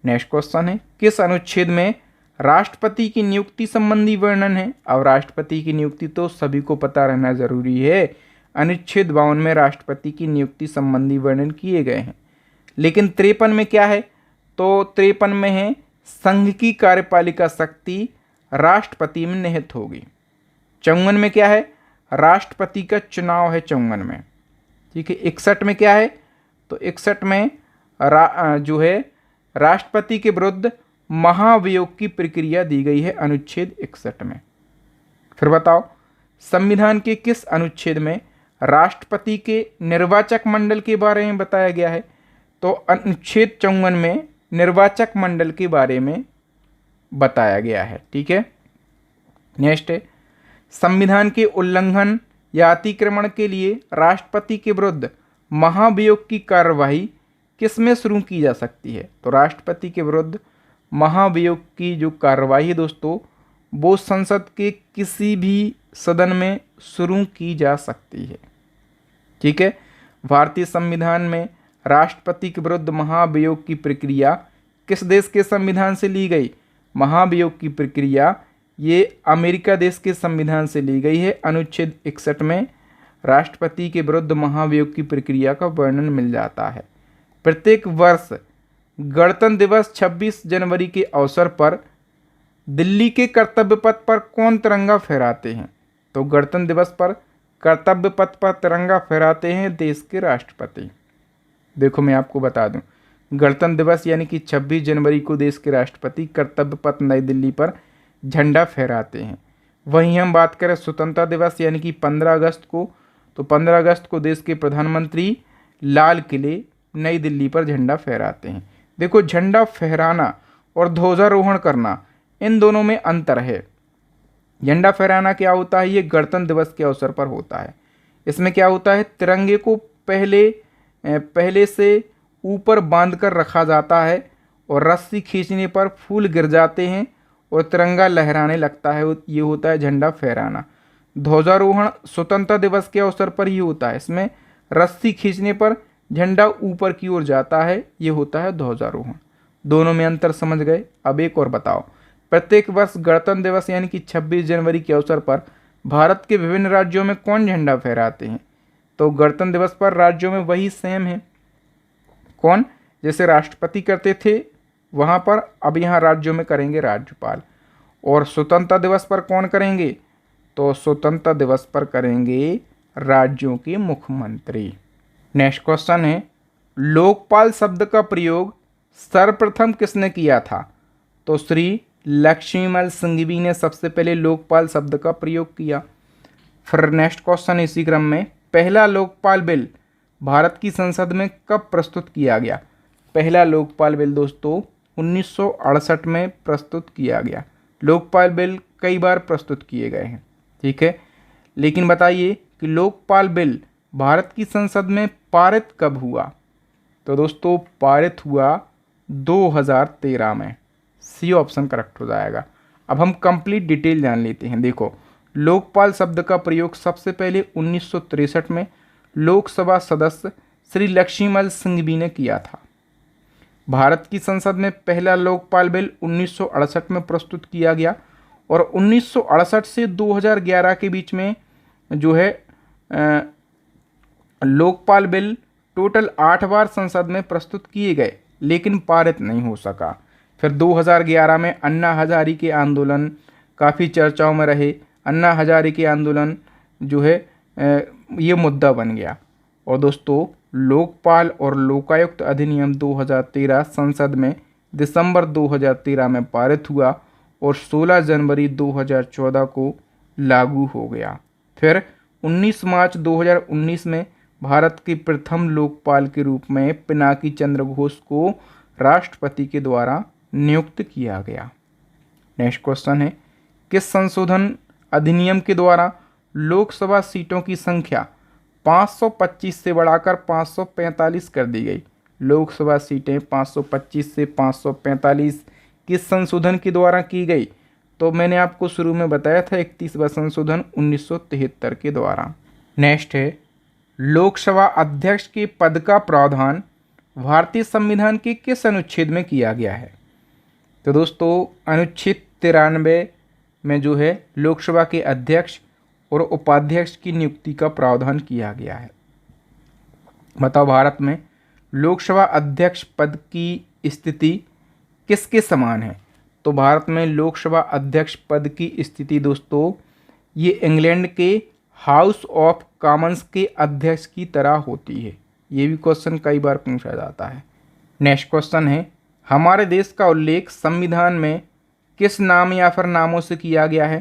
नेक्स्ट क्वेश्चन है, किस अनुच्छेद में राष्ट्रपति की नियुक्ति संबंधी वर्णन है? अब राष्ट्रपति की नियुक्ति तो सभी को पता रहना जरूरी है। अनुच्छेद 52 में राष्ट्रपति की नियुक्ति संबंधी वर्णन किए गए हैं। लेकिन 53 में क्या है? तो 53 में है संघ की कार्यपालिका शक्ति राष्ट्रपति में निहित होगी। 54 में क्या है? राष्ट्रपति का चुनाव है 54 में। ठीक है, 61 में क्या है? तो 61 में जो है राष्ट्रपति के विरुद्ध महाभियोग की प्रक्रिया दी गई है अनुच्छेद 61 में। फिर बताओ, संविधान के किस अनुच्छेद में राष्ट्रपति के निर्वाचक मंडल के बारे में बताया गया है? तो अनुच्छेद 54 में निर्वाचक मंडल के बारे में बताया गया है। ठीक है, नेक्स्ट है, संविधान के उल्लंघन या अतिक्रमण के लिए राष्ट्रपति के विरुद्ध महाभियोग की कार्यवाही किसमें शुरू की जा सकती है? तो राष्ट्रपति के विरुद्ध महाभियोग की जो कार्यवाही है दोस्तों, वो संसद के किसी भी सदन में शुरू की जा सकती है। ठीक है, भारतीय संविधान में राष्ट्रपति के विरुद्ध महाभियोग की प्रक्रिया किस देश के संविधान से ली गई? महाभियोग की प्रक्रिया ये अमेरिका देश के संविधान से ली गई है। अनुच्छेद 61 में राष्ट्रपति के विरुद्ध महाभियोग की प्रक्रिया का वर्णन मिल जाता है। प्रत्येक वर्ष गणतंत्र दिवस 26 जनवरी के अवसर पर दिल्ली के कर्तव्य पथ पर कौन तिरंगा फहराते हैं? तो गणतंत्र दिवस पर कर्तव्य पथ पर तिरंगा फहराते हैं देश के राष्ट्रपति। देखो, मैं आपको बता दूं, गणतंत्र दिवस यानी कि 26 जनवरी को देश के राष्ट्रपति कर्तव्य पथ नई दिल्ली पर झंडा फहराते हैं। वहीं हम बात करें स्वतंत्रता दिवस यानी कि 15 अगस्त को, तो 15 अगस्त को देश के प्रधानमंत्री लाल किले नई दिल्ली पर झंडा फहराते हैं। देखो, झंडा फहराना और ध्वजारोहण करना, इन दोनों में अंतर है। झंडा फहराना क्या होता है? ये गणतंत्र दिवस के अवसर पर होता है। इसमें क्या होता है? तिरंगे को पहले से ऊपर बांध कर रखा जाता है और रस्सी खींचने पर फूल गिर जाते हैं और तिरंगा लहराने लगता है। ये होता है झंडा फहराना। ध्वजारोहण स्वतंत्रता दिवस के अवसर पर ही होता है। इसमें रस्सी खींचने पर झंडा ऊपर की ओर जाता है, ये होता है ध्वजारोहण। दोनों में अंतर समझ गए? अब एक और बताओ, प्रत्येक वर्ष गणतंत्र दिवस यानी कि 26 जनवरी के अवसर पर भारत के विभिन्न राज्यों में कौन झंडा फहराते हैं? तो गणतंत्र दिवस पर राज्यों में वही सेम है। कौन? जैसे राष्ट्रपति करते थे वहाँ पर, अब यहाँ राज्यों में करेंगे राज्यपाल। और स्वतंत्रता दिवस पर कौन करेंगे? तो स्वतंत्रता दिवस पर करेंगे राज्यों के मुख्यमंत्री। नेक्स्ट क्वेश्चन है, लोकपाल शब्द का प्रयोग सर्वप्रथम किसने किया था? तो श्री लक्ष्मीमल सिंघवी ने सबसे पहले लोकपाल शब्द का प्रयोग किया। फिर नेक्स्ट क्वेश्चन इसी क्रम में, पहला लोकपाल बिल भारत की संसद में कब प्रस्तुत किया गया? पहला लोकपाल बिल दोस्तों 1968 में प्रस्तुत किया गया। लोकपाल बिल कई बार प्रस्तुत किए गए हैं। ठीक है, लेकिन बताइए कि लोकपाल बिल भारत की संसद में पारित कब हुआ? तो दोस्तों पारित हुआ 2013 में। सी ऑप्शन करेक्ट हो जाएगा। अब हम कंप्लीट डिटेल जान लेते हैं। देखो, लोकपाल शब्द का प्रयोग सबसे पहले 1963 में लोकसभा सदस्य श्री लक्ष्मीमल सिंघवी ने किया था। भारत की संसद में पहला लोकपाल बिल 1968 में प्रस्तुत किया गया और 1968 से 2011 के बीच में जो है लोकपाल बिल टोटल 8 बार संसद में प्रस्तुत किए गए लेकिन पारित नहीं हो सका। फिर 2011 में अन्ना हजारे के आंदोलन काफ़ी चर्चाओं में रहे। अन्ना हजारे के आंदोलन जो है ये मुद्दा बन गया। और दोस्तों लोकपाल और लोकायुक्त अधिनियम 2013 संसद में दिसंबर 2013 में पारित हुआ और 16 जनवरी 2014 को लागू हो गया। फिर 19 मार्च 2019 में भारत के प्रथम लोकपाल के रूप में पिनाकी चंद्र घोष को राष्ट्रपति के द्वारा नियुक्त किया गया। नेक्स्ट क्वेश्चन है, किस संशोधन अधिनियम के द्वारा लोकसभा सीटों की संख्या 525 से बढ़ाकर 545 कर दी गई? लोकसभा सीटें 525 से 545 किस संशोधन के द्वारा की गई? तो मैंने आपको शुरू में बताया था 31वां संशोधन 1973 के द्वारा। नेक्स्ट है, लोकसभा अध्यक्ष के पद का प्रावधान भारतीय संविधान के किस अनुच्छेद में किया गया है? तो दोस्तों अनुच्छेद 93 में जो है लोकसभा के अध्यक्ष और उपाध्यक्ष की नियुक्ति का प्रावधान किया गया है। बताओ भारत में लोकसभा अध्यक्ष पद की स्थिति किसके समान है? तो भारत में लोकसभा अध्यक्ष पद की स्थिति दोस्तों ये इंग्लैंड के हाउस ऑफ कॉमन्स के अध्यक्ष की तरह होती है। ये भी क्वेश्चन कई बार पूछा जाता है। नेक्स्ट क्वेश्चन है, हमारे देश का उल्लेख संविधान में किस नाम या फिर नामों से किया गया है?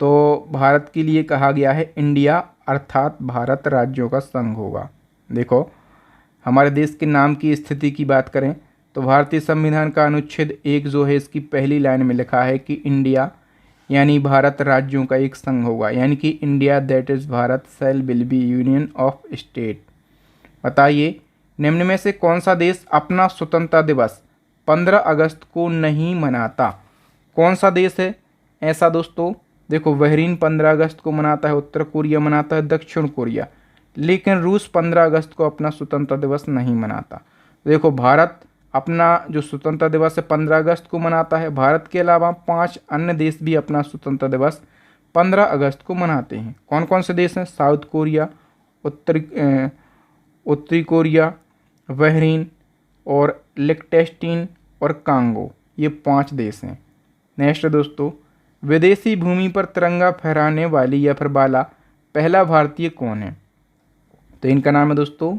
तो भारत के लिए कहा गया है इंडिया, अर्थात भारत राज्यों का संघ होगा। देखो हमारे देश के नाम की स्थिति की बात करें तो भारतीय संविधान का अनुच्छेद 1 जो है इसकी पहली लाइन में लिखा है कि इंडिया यानी भारत राज्यों का एक संघ होगा, यानी कि India that is Bharat shell will be union of state. बताइए निम्न में से कौन सा देश अपना स्वतंत्रता दिवस 15 अगस्त को नहीं मनाता? कौन सा देश है ऐसा दोस्तों? देखो बहरीन 15 अगस्त को मनाता है, उत्तर कोरिया मनाता है, दक्षिण कोरिया, लेकिन रूस 15 अगस्त को अपना स्वतंत्रता दिवस नहीं मनाता। देखो भारत अपना जो स्वतंत्रता दिवस है 15 अगस्त को मनाता है। भारत के अलावा 5 अन्य देश भी अपना स्वतंत्रता दिवस 15 अगस्त को मनाते हैं। कौन कौन से देश हैं? साउथ कोरिया, उत्तरी कोरिया, बहरीन और लिechtenstein और कांगो, ये 5 देश हैं। नेक्स्ट दोस्तों, विदेशी भूमि पर तिरंगा फहराने वाली या फिर वाला पहला भारतीय कौन है? तो इनका नाम है दोस्तों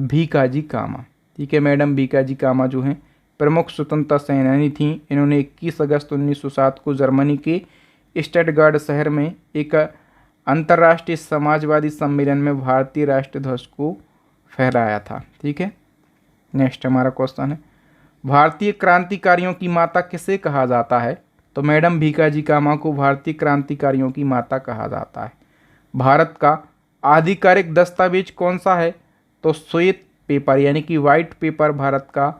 भीकाजी कामा। ठीक है, मैडम भीकाजी कामा जो हैं प्रमुख स्वतंत्रता सेनानी थीं। इन्होंने 21 अगस्त 1907 को जर्मनी के स्टटगार्ड शहर में एक अंतर्राष्ट्रीय समाजवादी सम्मेलन में भारतीय राष्ट्रीय ध्वज को फहराया था। ठीक है, नेक्स्ट हमारा क्वेश्चन है, भारतीय क्रांतिकारियों की माता किसे कहा जाता है? तो मैडम भीकाजी कामा को भारतीय क्रांतिकारियों की माता कहा जाता है। भारत का आधिकारिक दस्तावेज कौन सा है? तो श्वेत पेपर यानी कि वाइट पेपर भारत का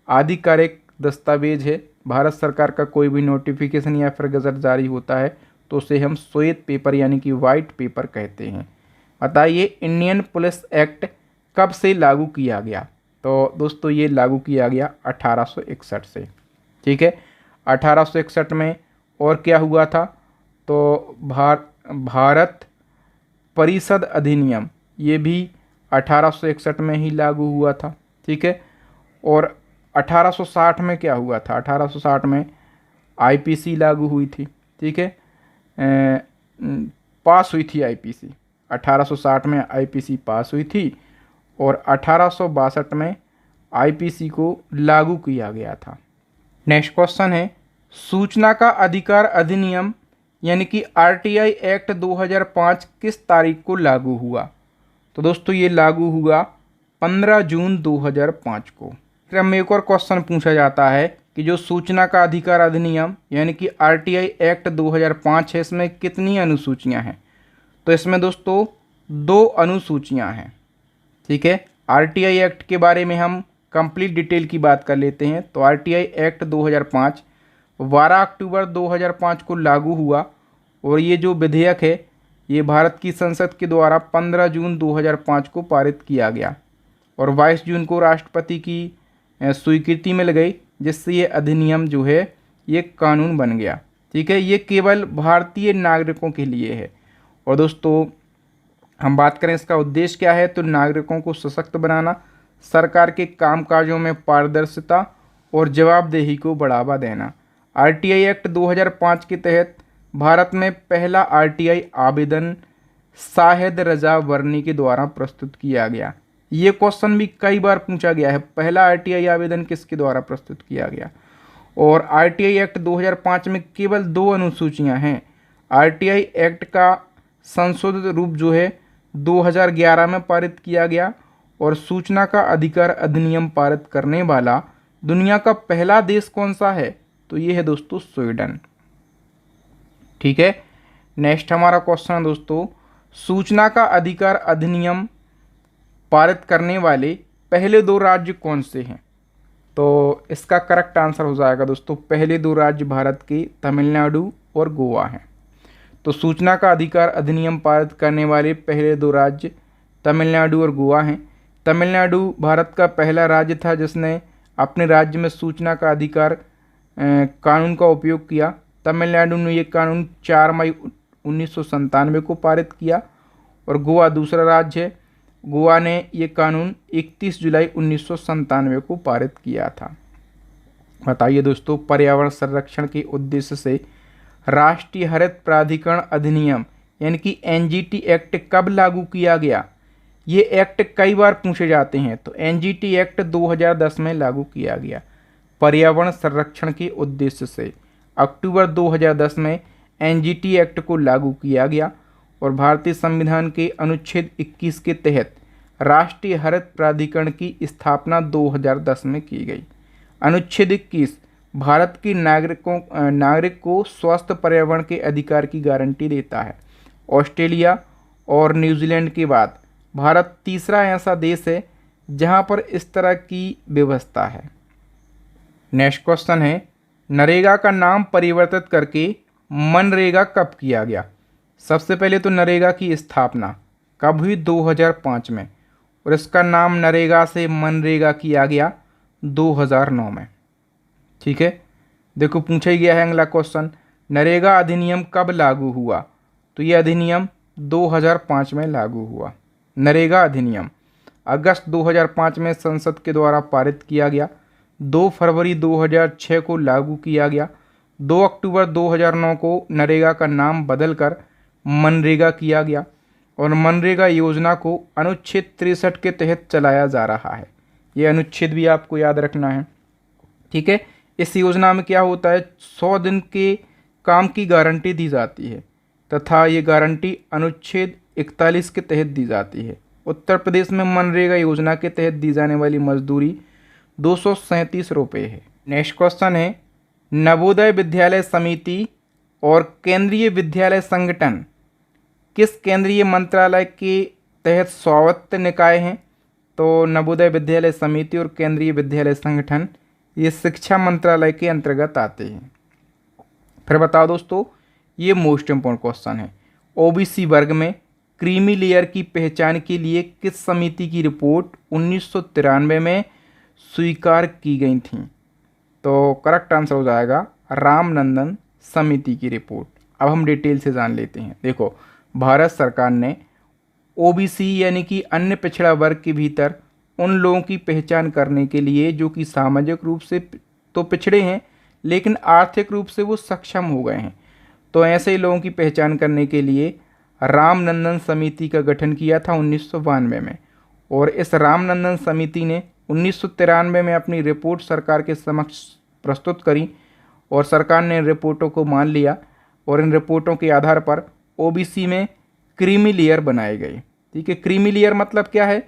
आधिकारिक दस्तावेज है। भारत सरकार का कोई भी नोटिफिकेशन या फिर गजट जारी होता है तो उसे हम श्वेत पेपर यानी कि वाइट पेपर कहते हैं। बताइए इंडियन पुलिस एक्ट कब से लागू किया गया? तो दोस्तों ये लागू किया गया 1861 से। ठीक है, 1861 में और क्या हुआ था? तो भारत परिषद अधिनियम ये भी 1861 में ही लागू हुआ था। ठीक है, और 1860 में क्या हुआ था? 1860 में आईपीसी लागू हुई थी। ठीक है, पास हुई थी आईपीसी। 1860 में आईपीसी पास हुई थी और 1862 में आईपीसी को लागू किया गया था। नेक्स्ट क्वेश्चन है, सूचना का अधिकार अधिनियम यानी कि आरटीआई एक्ट 2005 किस तारीख को लागू हुआ? तो दोस्तों ये लागू हुआ 15 जून 2005 को। फिर हमें एक और क्वेश्चन पूछा जाता है कि जो सूचना का अधिकार अधिनियम यानी कि आरटीआई एक्ट 2005 है इसमें कितनी अनुसूचियां हैं? तो इसमें दोस्तों 2 अनुसूचियां हैं। ठीक है, आरटीआई एक्ट के बारे में हम कंप्लीट डिटेल की बात कर लेते हैं। तो आरटीआई एक्ट 2005 12 अक्टूबर 2005 को लागू हुआ और ये जो विधेयक है ये भारत की संसद के द्वारा 15 जून 2005 को पारित किया गया और 22 जून को राष्ट्रपति की स्वीकृति मिल गई, जिससे ये अधिनियम जो है ये कानून बन गया। ठीक है, ये केवल भारतीय नागरिकों के लिए है। और दोस्तों हम बात करें इसका उद्देश्य क्या है, तो नागरिकों को सशक्त बनाना, सरकार के कामकाजों में पारदर्शिता और जवाबदेही को बढ़ावा देना। आरटीआई एक्ट 2005 के तहत भारत में पहला आरटीआई आवेदन शाहिद रजा वर्नी के द्वारा प्रस्तुत किया गया। ये क्वेश्चन भी कई बार पूछा गया है, पहला आरटीआई आवेदन किसके द्वारा प्रस्तुत किया गया। और आरटीआई एक्ट 2005 में केवल 2 अनुसूचियां हैं। आरटीआई एक्ट का संशोधित रूप जो है 2011 में पारित किया गया, और सूचना का अधिकार अधिनियम पारित करने वाला दुनिया का पहला देश कौन सा है, तो ये है दोस्तों स्वीडन। ठीक है, नेक्स्ट हमारा क्वेश्चन है दोस्तों, सूचना का अधिकार अधिनियम पारित करने वाले पहले 2 राज्य कौन से हैं, तो इसका करेक्ट आंसर हो जाएगा दोस्तों, पहले 2 राज्य भारत के तमिलनाडु और गोवा हैं। तो सूचना का अधिकार अधिनियम पारित करने वाले पहले 2 राज्य तमिलनाडु और गोवा हैं। तमिलनाडु भारत का पहला राज्य था जिसने अपने राज्य में सूचना का अधिकार कानून का उपयोग किया। तमिलनाडु ने ये कानून 4 मई 1997 को पारित किया, और गोवा दूसरा राज्य है, गोवा ने ये कानून 31 जुलाई 1997 को पारित किया था। बताइए दोस्तों, पर्यावरण संरक्षण के उद्देश्य से राष्ट्रीय हरित प्राधिकरण अधिनियम यानी कि एनजीटी एक्ट कब लागू किया गया। ये एक्ट कई बार पूछे जाते हैं, तो एनजीटी एक्ट 2010 में लागू किया गया। पर्यावरण संरक्षण के उद्देश्य से अक्टूबर 2010 में एनजीटी एक्ट को लागू किया गया, और भारतीय संविधान के अनुच्छेद 21 के तहत राष्ट्रीय हरित प्राधिकरण की स्थापना 2010 में की गई। अनुच्छेद 21 भारत के नागरिक को स्वस्थ पर्यावरण के अधिकार की गारंटी देता है। ऑस्ट्रेलिया और न्यूजीलैंड के बाद भारत तीसरा ऐसा देश है जहां पर इस तरह की व्यवस्था है। नेक्स्ट क्वेश्चन है, नरेगा का नाम परिवर्तित करके मनरेगा कब किया गया। सबसे पहले तो नरेगा की स्थापना कब हुई, 2005 में, और इसका नाम नरेगा से मनरेगा किया गया 2009 में। ठीक है, देखो पूछा ही गया है अगला क्वेश्चन, नरेगा अधिनियम कब लागू हुआ, तो ये अधिनियम 2005 में लागू हुआ। नरेगा अधिनियम अगस्त 2005 में संसद के द्वारा पारित किया गया, 2 फरवरी 2006 को लागू किया गया, 2 अक्टूबर 2009 को नरेगा का नाम बदलकर मनरेगा किया गया, और मनरेगा योजना को अनुच्छेद 63 के तहत चलाया जा रहा है। ये अनुच्छेद भी आपको याद रखना है। ठीक है, इस योजना में क्या होता है, 100 दिन के काम की गारंटी दी जाती है, तथा ये गारंटी अनुच्छेद 41 के तहत दी जाती है। उत्तर प्रदेश में मनरेगा योजना के तहत दी जाने वाली मजदूरी 237 रुपये है। नेक्स्ट क्वेश्चन है, नवोदय विद्यालय समिति और केंद्रीय विद्यालय संगठन किस केंद्रीय मंत्रालय के तहत स्वायत्त निकाय हैं, तो नवोदय विद्यालय समिति और केंद्रीय विद्यालय संगठन ये शिक्षा मंत्रालय के अंतर्गत आते हैं। फिर बताओ दोस्तों, ये मोस्ट इम्पोर्टेंट क्वेश्चन है, ओबीसी वर्ग में क्रीमी लेयर की पहचान के लिए किस समिति की रिपोर्ट 1993 में स्वीकार की गई थी, तो करेक्ट आंसर हो जाएगा रामनंदन समिति की रिपोर्ट। अब हम डिटेल से जान लेते हैं। देखो, भारत सरकार ने ओबीसी यानी कि अन्य पिछड़ा वर्ग के भीतर उन लोगों की पहचान करने के लिए जो कि सामाजिक रूप से तो पिछड़े हैं लेकिन आर्थिक रूप से वो सक्षम हो गए हैं, तो ऐसे लोगों की पहचान करने के लिए रामनंदन समिति का गठन किया था 1992 में, और इस रामनंदन समिति ने 1993 में अपनी रिपोर्ट सरकार के समक्ष प्रस्तुत करी, और सरकार ने इन रिपोर्टों को मान लिया, और इन रिपोर्टों के आधार पर ओबीसी में क्रीमी लेयर बनाए गए। ठीक है, क्रीमी लेयर मतलब क्या है,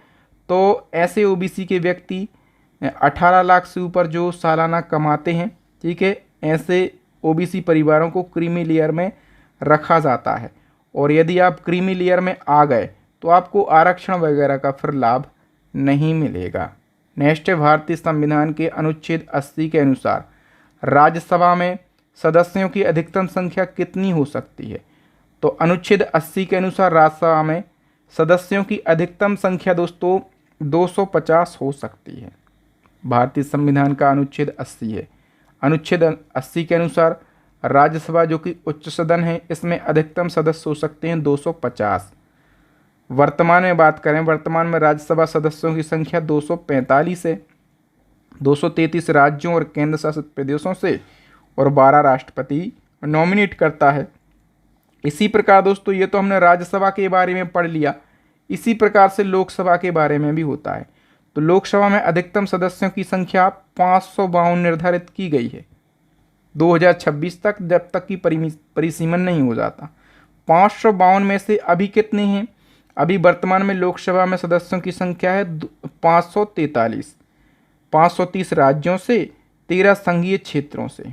तो ऐसे ओबीसी के व्यक्ति 18 लाख से ऊपर जो सालाना कमाते हैं, ठीक है, ऐसे ओबीसी परिवारों को क्रीमी लेयर में रखा जाता है, और यदि आप क्रीमी लेयर में आ गए तो आपको आरक्षण वगैरह का फिर लाभ नहीं मिलेगा। नेक्स्ट है, भारतीय संविधान के अनुच्छेद 80 के अनुसार राज्यसभा में सदस्यों की अधिकतम संख्या कितनी हो सकती है, तो अनुच्छेद 80 के अनुसार राज्यसभा में सदस्यों की अधिकतम संख्या दोस्तों 250 हो सकती है। भारतीय संविधान का अनुच्छेद 80 है। अनुच्छेद 80 के अनुसार राज्यसभा जो कि उच्च सदन है, इसमें अधिकतम सदस्य हो सकते हैं 250। वर्तमान में बात करें, वर्तमान में राज्यसभा सदस्यों की संख्या 245 है। 233 राज्यों और केंद्र शासित प्रदेशों से और 12 राष्ट्रपति नॉमिनेट करता है। इसी प्रकार दोस्तों, ये तो हमने राज्यसभा के बारे में पढ़ लिया। इसी प्रकार से लोकसभा के बारे में भी होता है। तो लोकसभा में अधिकतम सदस्यों की संख्या 552 निर्धारित की गई है 2026 तक, जब तक कि परिसीमन नहीं हो जाता। 552 में से अभी कितने हैं? अभी वर्तमान में लोकसभा में सदस्यों की संख्या है 543। 530 राज्यों से, 13 संघीय क्षेत्रों से,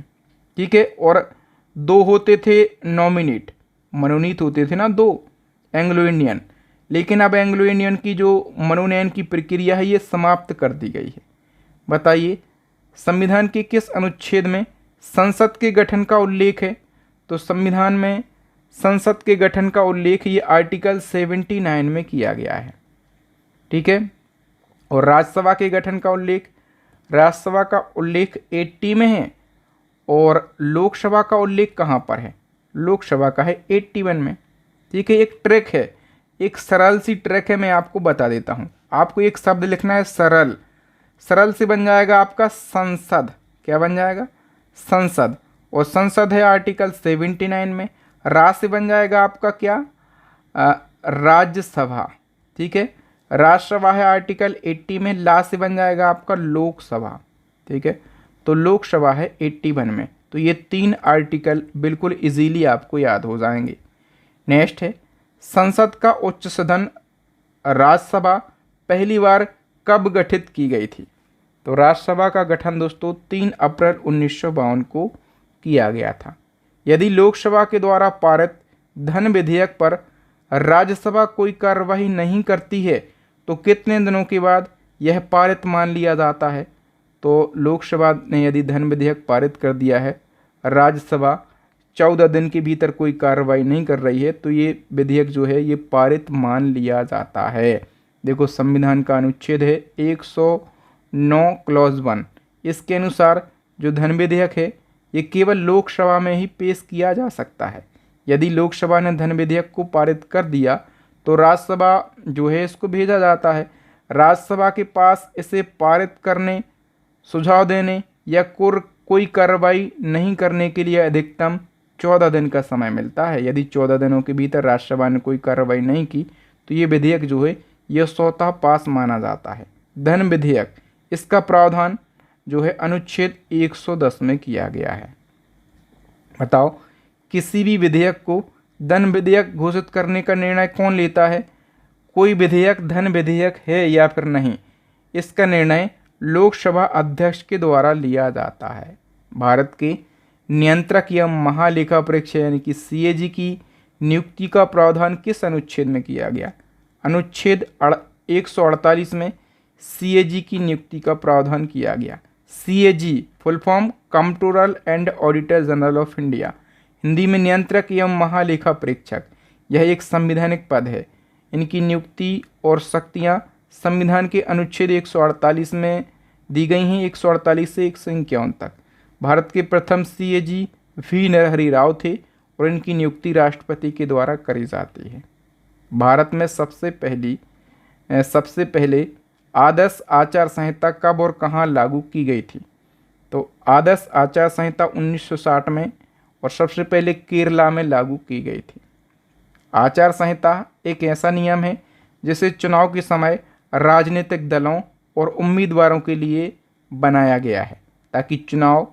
ठीक है। और 2 होते थे नॉमिनेट, मनोनीत होते थे ना 2, एंग्लो इंडियन। लेकिन अब एंग्लो इंडियन की जो मनोनयन की प्रक्रिया है ये समाप्त कर दी गई है। बताइए, संविधान के किस अनुच्छेद में संसद के गठन का उल्लेख है? तो संविधान में संसद के गठन का उल्लेख ये आर्टिकल 79 में किया गया है, ठीक है। और राज्यसभा के गठन का उल्लेख, राज्यसभा का उल्लेख 80 में है। और लोकसभा का उल्लेख कहाँ पर है? लोकसभा का है 81 में, ठीक है। एक ट्रिक है, एक सरल सी ट्रिक है, मैं आपको बता देता हूँ। आपको एक शब्द लिखना है सरल। सरल से बन जाएगा आपका संसद। क्या बन जाएगा? संसद। और संसद है आर्टिकल 79 में। रा से बन जाएगा आपका क्या? राज्यसभा, ठीक है। राज्यसभा है आर्टिकल 80 में। ला से बन जाएगा आपका लोकसभा, ठीक है। तो लोकसभा है 81 में। तो ये 3 आर्टिकल बिल्कुल इजीली आपको याद हो जाएंगे। नेक्स्ट है, संसद का उच्च सदन राज्यसभा पहली बार कब गठित की गई थी? तो राज्यसभा का गठन दोस्तों 3 अप्रैल 1952 को किया गया था। यदि लोकसभा के द्वारा पारित धन विधेयक पर राज्यसभा कोई कार्रवाई नहीं करती है तो कितने दिनों के बाद यह पारित मान लिया जाता है? तो लोकसभा ने यदि धन विधेयक पारित कर दिया है, राज्यसभा 14 दिन के भीतर कोई कार्रवाई नहीं कर रही है, तो ये विधेयक जो है ये पारित मान लिया जाता है। देखो, संविधान का अनुच्छेद है 109 क्लॉज 1। इसके अनुसार जो धन विधेयक है ये केवल लोकसभा में ही पेश किया जा सकता है। यदि लोकसभा ने धन विधेयक को पारित कर दिया तो राज्यसभा जो है इसको भेजा जाता है। राज्यसभा के पास इसे पारित करने, सुझाव देने या कोई कार्रवाई नहीं करने के लिए अधिकतम 14 दिन का समय मिलता है। यदि 14 दिनों के भीतर राज्यसभा ने कोई कार्रवाई नहीं की तो ये विधेयक जो है यह स्वतः पास माना जाता है। धन विधेयक, इसका प्रावधान जो है अनुच्छेद 110 में किया गया है। बताओ, किसी भी विधेयक को धन विधेयक घोषित करने का निर्णय कौन लेता है? कोई विधेयक धन विधेयक है या फिर नहीं, इसका निर्णय लोकसभा अध्यक्ष के द्वारा लिया जाता है। भारत के नियंत्रक या महालेखा परीक्षक यानी कि सीएजी की नियुक्ति का प्रावधान किस अनुच्छेद में किया गया? अनुच्छेद 148 में सीएजी की नियुक्ति का प्रावधान किया गया। CAG full form comptroller and auditor general of India, Hindi में नियंत्रक एवं महालेखा परीक्षक। यह एक संवैधानिक पद है। इनकी नियुक्ति और शक्तियां संविधान के अनुच्छेद 148 में दी गई हैं, 148 से 151 तक। भारत के प्रथम सीएजी वी नरहरि राव थे और इनकी नियुक्ति राष्ट्रपति के द्वारा करी जाती है। भारत में सबसे पहले आदर्श आचार संहिता कब और कहाँ लागू की गई थी? तो आदर्श आचार संहिता 1960 में और सबसे पहले केरला में लागू की गई थी। आचार संहिता एक ऐसा नियम है जिसे चुनाव के समय राजनीतिक दलों और उम्मीदवारों के लिए बनाया गया है ताकि चुनाव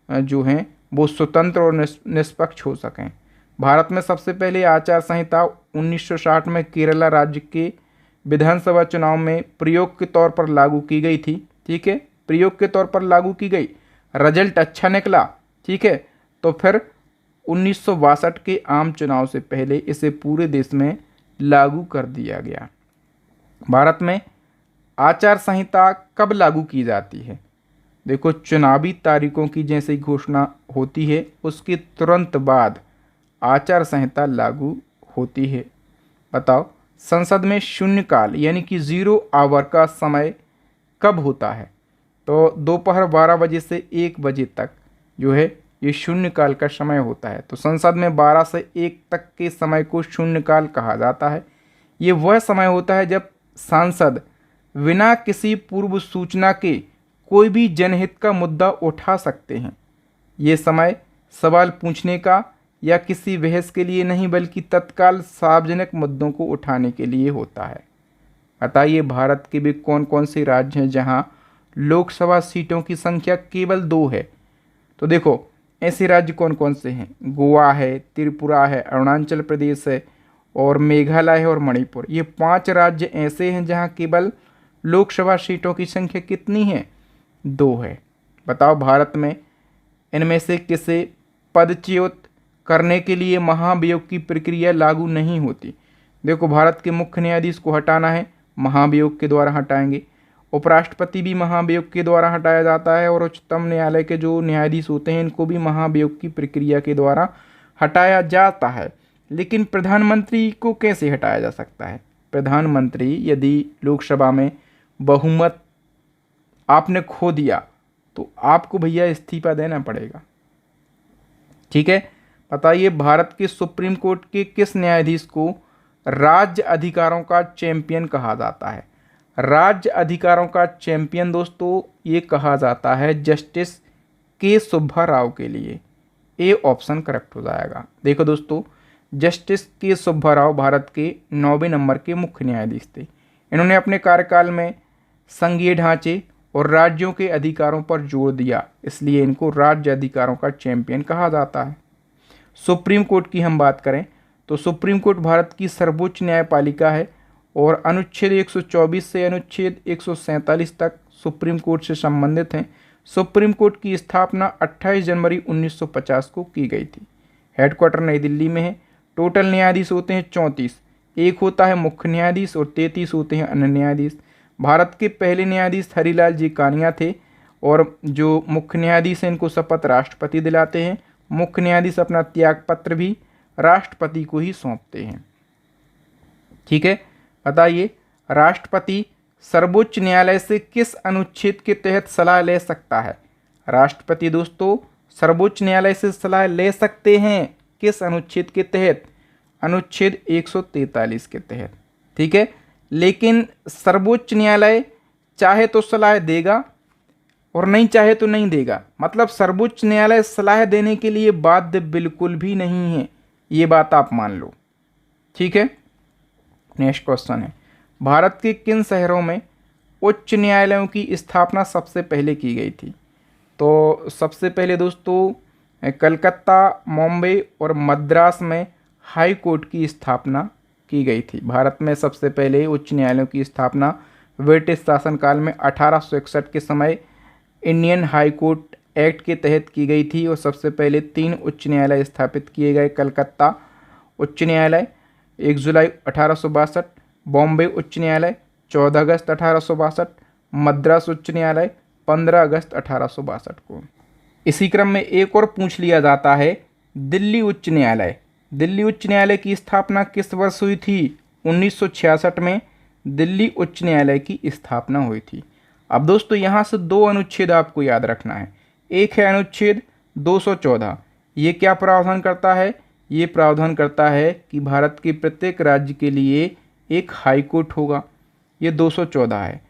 जो हैं वो स्वतंत्र और निष्पक्ष हो सकें। भारत में सबसे पहले आचार संहिता 1960 में केरला राज्य के विधानसभा चुनाव में प्रयोग के तौर पर लागू की गई थी, ठीक है। प्रयोग के तौर पर लागू की गई, रिजल्ट अच्छा निकला, ठीक है। तो फिर 1962 के आम चुनाव से पहले इसे पूरे देश में लागू कर दिया गया। भारत में आचार संहिता कब लागू की जाती है? देखो, चुनावी तारीखों की जैसे घोषणा होती है उसके तुरंत बाद आचार संहिता लागू होती है। बताओ, संसद में शून्यकाल यानी कि 0 आवर का समय कब होता है? तो दोपहर 12 बजे से 1 बजे तक जो है ये शून्यकाल का समय होता है। तो संसद में 12 से 1 तक के समय को शून्यकाल कहा जाता है। ये वह समय होता है जब सांसद बिना किसी पूर्व सूचना के कोई भी जनहित का मुद्दा उठा सकते हैं। ये समय सवाल पूछने का या किसी बहस के लिए नहीं, बल्कि तत्काल सार्वजनिक मुद्दों को उठाने के लिए होता है। बताइए भारत के भी कौन कौन से राज्य हैं जहां लोकसभा सीटों की संख्या केवल 2 है। तो देखो ऐसे राज्य कौन कौन से हैं। गोवा है, त्रिपुरा है, अरुणाचल प्रदेश है और मेघालय है और मणिपुर। ये 5 राज्य ऐसे हैं जहां केवल लोकसभा सीटों की संख्या कितनी है, 2 है। बताओ भारत में इनमें से किसे पदच्युत करने के लिए महाभियोग की प्रक्रिया लागू नहीं होती। देखो भारत के मुख्य न्यायाधीश को हटाना है, महाभियोग के द्वारा हटाएंगे। उपराष्ट्रपति भी महाभियोग के द्वारा हटाया जाता है और उच्चतम न्यायालय के जो न्यायाधीश होते हैं इनको भी महाभियोग की प्रक्रिया के द्वारा हटाया जाता है। लेकिन प्रधानमंत्री को कैसे हटाया जा सकता है। प्रधानमंत्री यदि लोकसभा में बहुमत आपने खो दिया तो आपको भैया इस्तीफा देना पड़ेगा। ठीक है। बताइए भारत के सुप्रीम कोर्ट के किस न्यायाधीश को राज्य अधिकारों का चैंपियन कहा जाता है। राज्य अधिकारों का चैंपियन दोस्तों ये कहा जाता है जस्टिस के सुब्बा राव के लिए। ए ऑप्शन करेक्ट हो जाएगा। देखो दोस्तों जस्टिस के सुब्बा राव भारत के 9वें नंबर के मुख्य न्यायाधीश थे। इन्होंने अपने कार्यकाल में संघीय ढांचे और राज्यों के अधिकारों पर जोर दिया, इसलिए इनको राज्य अधिकारों का चैंपियन कहा जाता है। सुप्रीम कोर्ट की हम बात करें तो सुप्रीम कोर्ट भारत की सर्वोच्च न्यायपालिका है और अनुच्छेद 124 से अनुच्छेद 147 तक सुप्रीम कोर्ट से संबंधित हैं। सुप्रीम कोर्ट की स्थापना 28 जनवरी 1950 को की गई थी। हेडक्वार्टर नई दिल्ली में है। टोटल न्यायाधीश होते हैं 34। एक होता है मुख्य न्यायाधीश और 33 होते हैं अन्य न्यायाधीश। भारत के पहले न्यायाधीश हरिलाल जी कानिया थे और जो मुख्य न्यायाधीश हैं इनको शपथ राष्ट्रपति दिलाते हैं। मुख्य न्यायाधीश अपना त्यागपत्र भी राष्ट्रपति को ही सौंपते हैं। ठीक है। बताइए राष्ट्रपति सर्वोच्च न्यायालय से किस अनुच्छेद के तहत सलाह ले सकता है। राष्ट्रपति दोस्तों सर्वोच्च न्यायालय से सलाह ले सकते हैं किस अनुच्छेद के तहत, अनुच्छेद 143 के तहत। ठीक है। लेकिन सर्वोच्च न्यायालय चाहे तो सलाह देगा और नहीं चाहे तो नहीं देगा। मतलब सर्वोच्च न्यायालय सलाह देने के लिए बाध्य बिल्कुल भी नहीं है, ये बात आप मान लो। ठीक है। नेक्स्ट क्वेश्चन है भारत के किन शहरों में उच्च न्यायालयों की स्थापना सबसे पहले की गई थी। तो सबसे पहले दोस्तों कलकत्ता, मुंबई और मद्रास में हाई कोर्ट की स्थापना की गई थी। भारत में सबसे पहले उच्च न्यायालयों की स्थापना ब्रिटिश शासनकाल में 1861 के समय इंडियन हाई कोर्ट एक्ट के तहत की गई थी और सबसे पहले 3 उच्च न्यायालय स्थापित किए गए। कलकत्ता उच्च न्यायालय 1 जुलाई 1862, बॉम्बे उच्च न्यायालय 14 अगस्त 1862, मद्रास उच्च न्यायालय 15 अगस्त 1862 को। इसी क्रम में एक और पूछ लिया जाता है दिल्ली उच्च न्यायालय। दिल्ली उच्च न्यायालय की स्थापना किस वर्ष हुई थी। 1966 में दिल्ली उच्च न्यायालय की स्थापना हुई थी। अब दोस्तों यहाँ से 2 अनुच्छेद आपको याद रखना है। एक है अनुच्छेद 214। ये क्या प्रावधान करता है। ये प्रावधान करता है कि भारत के प्रत्येक राज्य के लिए एक हाई कोर्ट होगा। ये 214 है।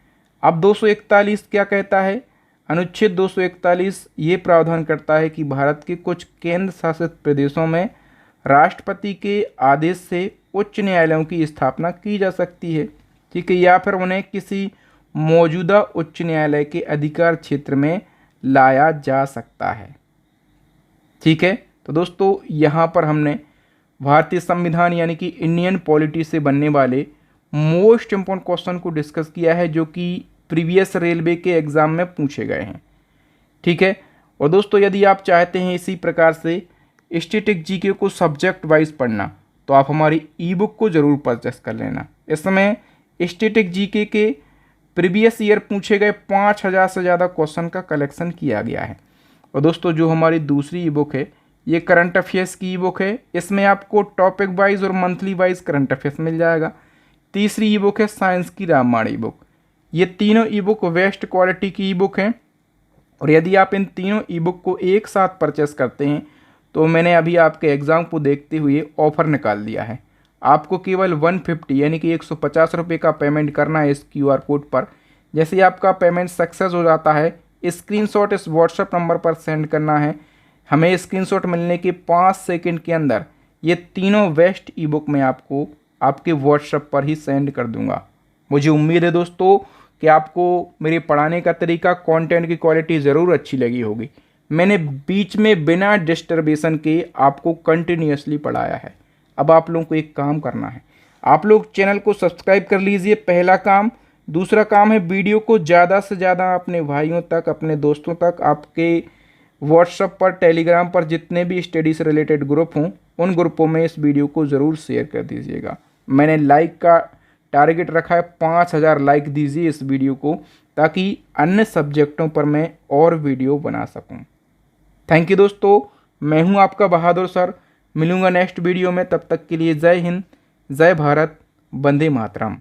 अब 241 क्या कहता है। अनुच्छेद 241 ये प्रावधान करता है कि भारत के कुछ केंद्र शासित प्रदेशों में राष्ट्रपति के आदेश से उच्च न्यायालयों की स्थापना की जा सकती है। ठीक है। या फिर उन्हें किसी मौजूदा उच्च न्यायालय के अधिकार क्षेत्र में लाया जा सकता है। ठीक है। तो दोस्तों यहाँ पर हमने भारतीय संविधान यानी कि इंडियन पॉलिटी से बनने वाले मोस्ट इम्पोर्टेंट क्वेश्चन को डिस्कस किया है जो कि प्रीवियस रेलवे के एग्ज़ाम में पूछे गए हैं। ठीक है। और दोस्तों यदि आप चाहते हैं इसी प्रकार से स्टैटिक जीके को सब्जेक्ट वाइज पढ़ना तो आप हमारी ई बुक को ज़रूर परचेस कर लेना। इसमें स्टैटिक जीके के प्रीवियस ईयर पूछे गए 5000 से ज़्यादा क्वेश्चन का कलेक्शन किया गया है। और दोस्तों जो हमारी दूसरी ई बुक है ये करंट अफेयर्स की ई बुक है। इसमें आपको टॉपिक वाइज और मंथली वाइज करंट अफेयर्स मिल जाएगा। तीसरी ई बुक है साइंस की रामबाण ई बुक। ये तीनों ई बुक बेस्ट क्वालिटी की ई बुक हैं और यदि आप इन तीनों ई बुक को एक साथ परचेस करते हैं तो मैंने अभी आपके एग्ज़ाम को देखते हुए ऑफ़र निकाल दिया है। आपको केवल 150 यानी कि 150 रुपये का पेमेंट करना है इस QR कोड पर। जैसे ही आपका पेमेंट सक्सेस हो जाता है, स्क्रीनशॉट इस व्हाट्सएप नंबर पर सेंड करना है। हमें स्क्रीनशॉट मिलने के 5 सेकंड के अंदर ये तीनों बेस्ट ई बुक मैं आपको आपके व्हाट्सएप पर ही सेंड कर दूंगा। मुझे उम्मीद है दोस्तों कि आपको मेरे पढ़ाने का तरीका, कंटेंट की क्वालिटी ज़रूर अच्छी लगी होगी। मैंने बीच में बिना डिस्टर्बेशन के आपको कंटिन्यूअसली पढ़ाया है। अब आप लोगों को एक काम करना है, आप लोग चैनल को सब्सक्राइब कर लीजिए, पहला काम। दूसरा काम है वीडियो को ज़्यादा से ज़्यादा अपने भाइयों तक, अपने दोस्तों तक, आपके व्हाट्सएप पर, टेलीग्राम पर जितने भी स्टडी से रिलेटेड ग्रुप हों उन ग्रुपों में इस वीडियो को ज़रूर शेयर कर दीजिएगा। मैंने लाइक का टारगेट रखा है, 5000 लाइक दीजिए इस वीडियो को, ताकि अन्य सब्जेक्टों पर मैं और वीडियो बना सकूं। थैंक यू दोस्तों, मैं हूं आपका बहादुर सर। मिलूंगा नेक्स्ट वीडियो में, तब तक के लिए जय हिंद, जय भारत, वंदे मातरम।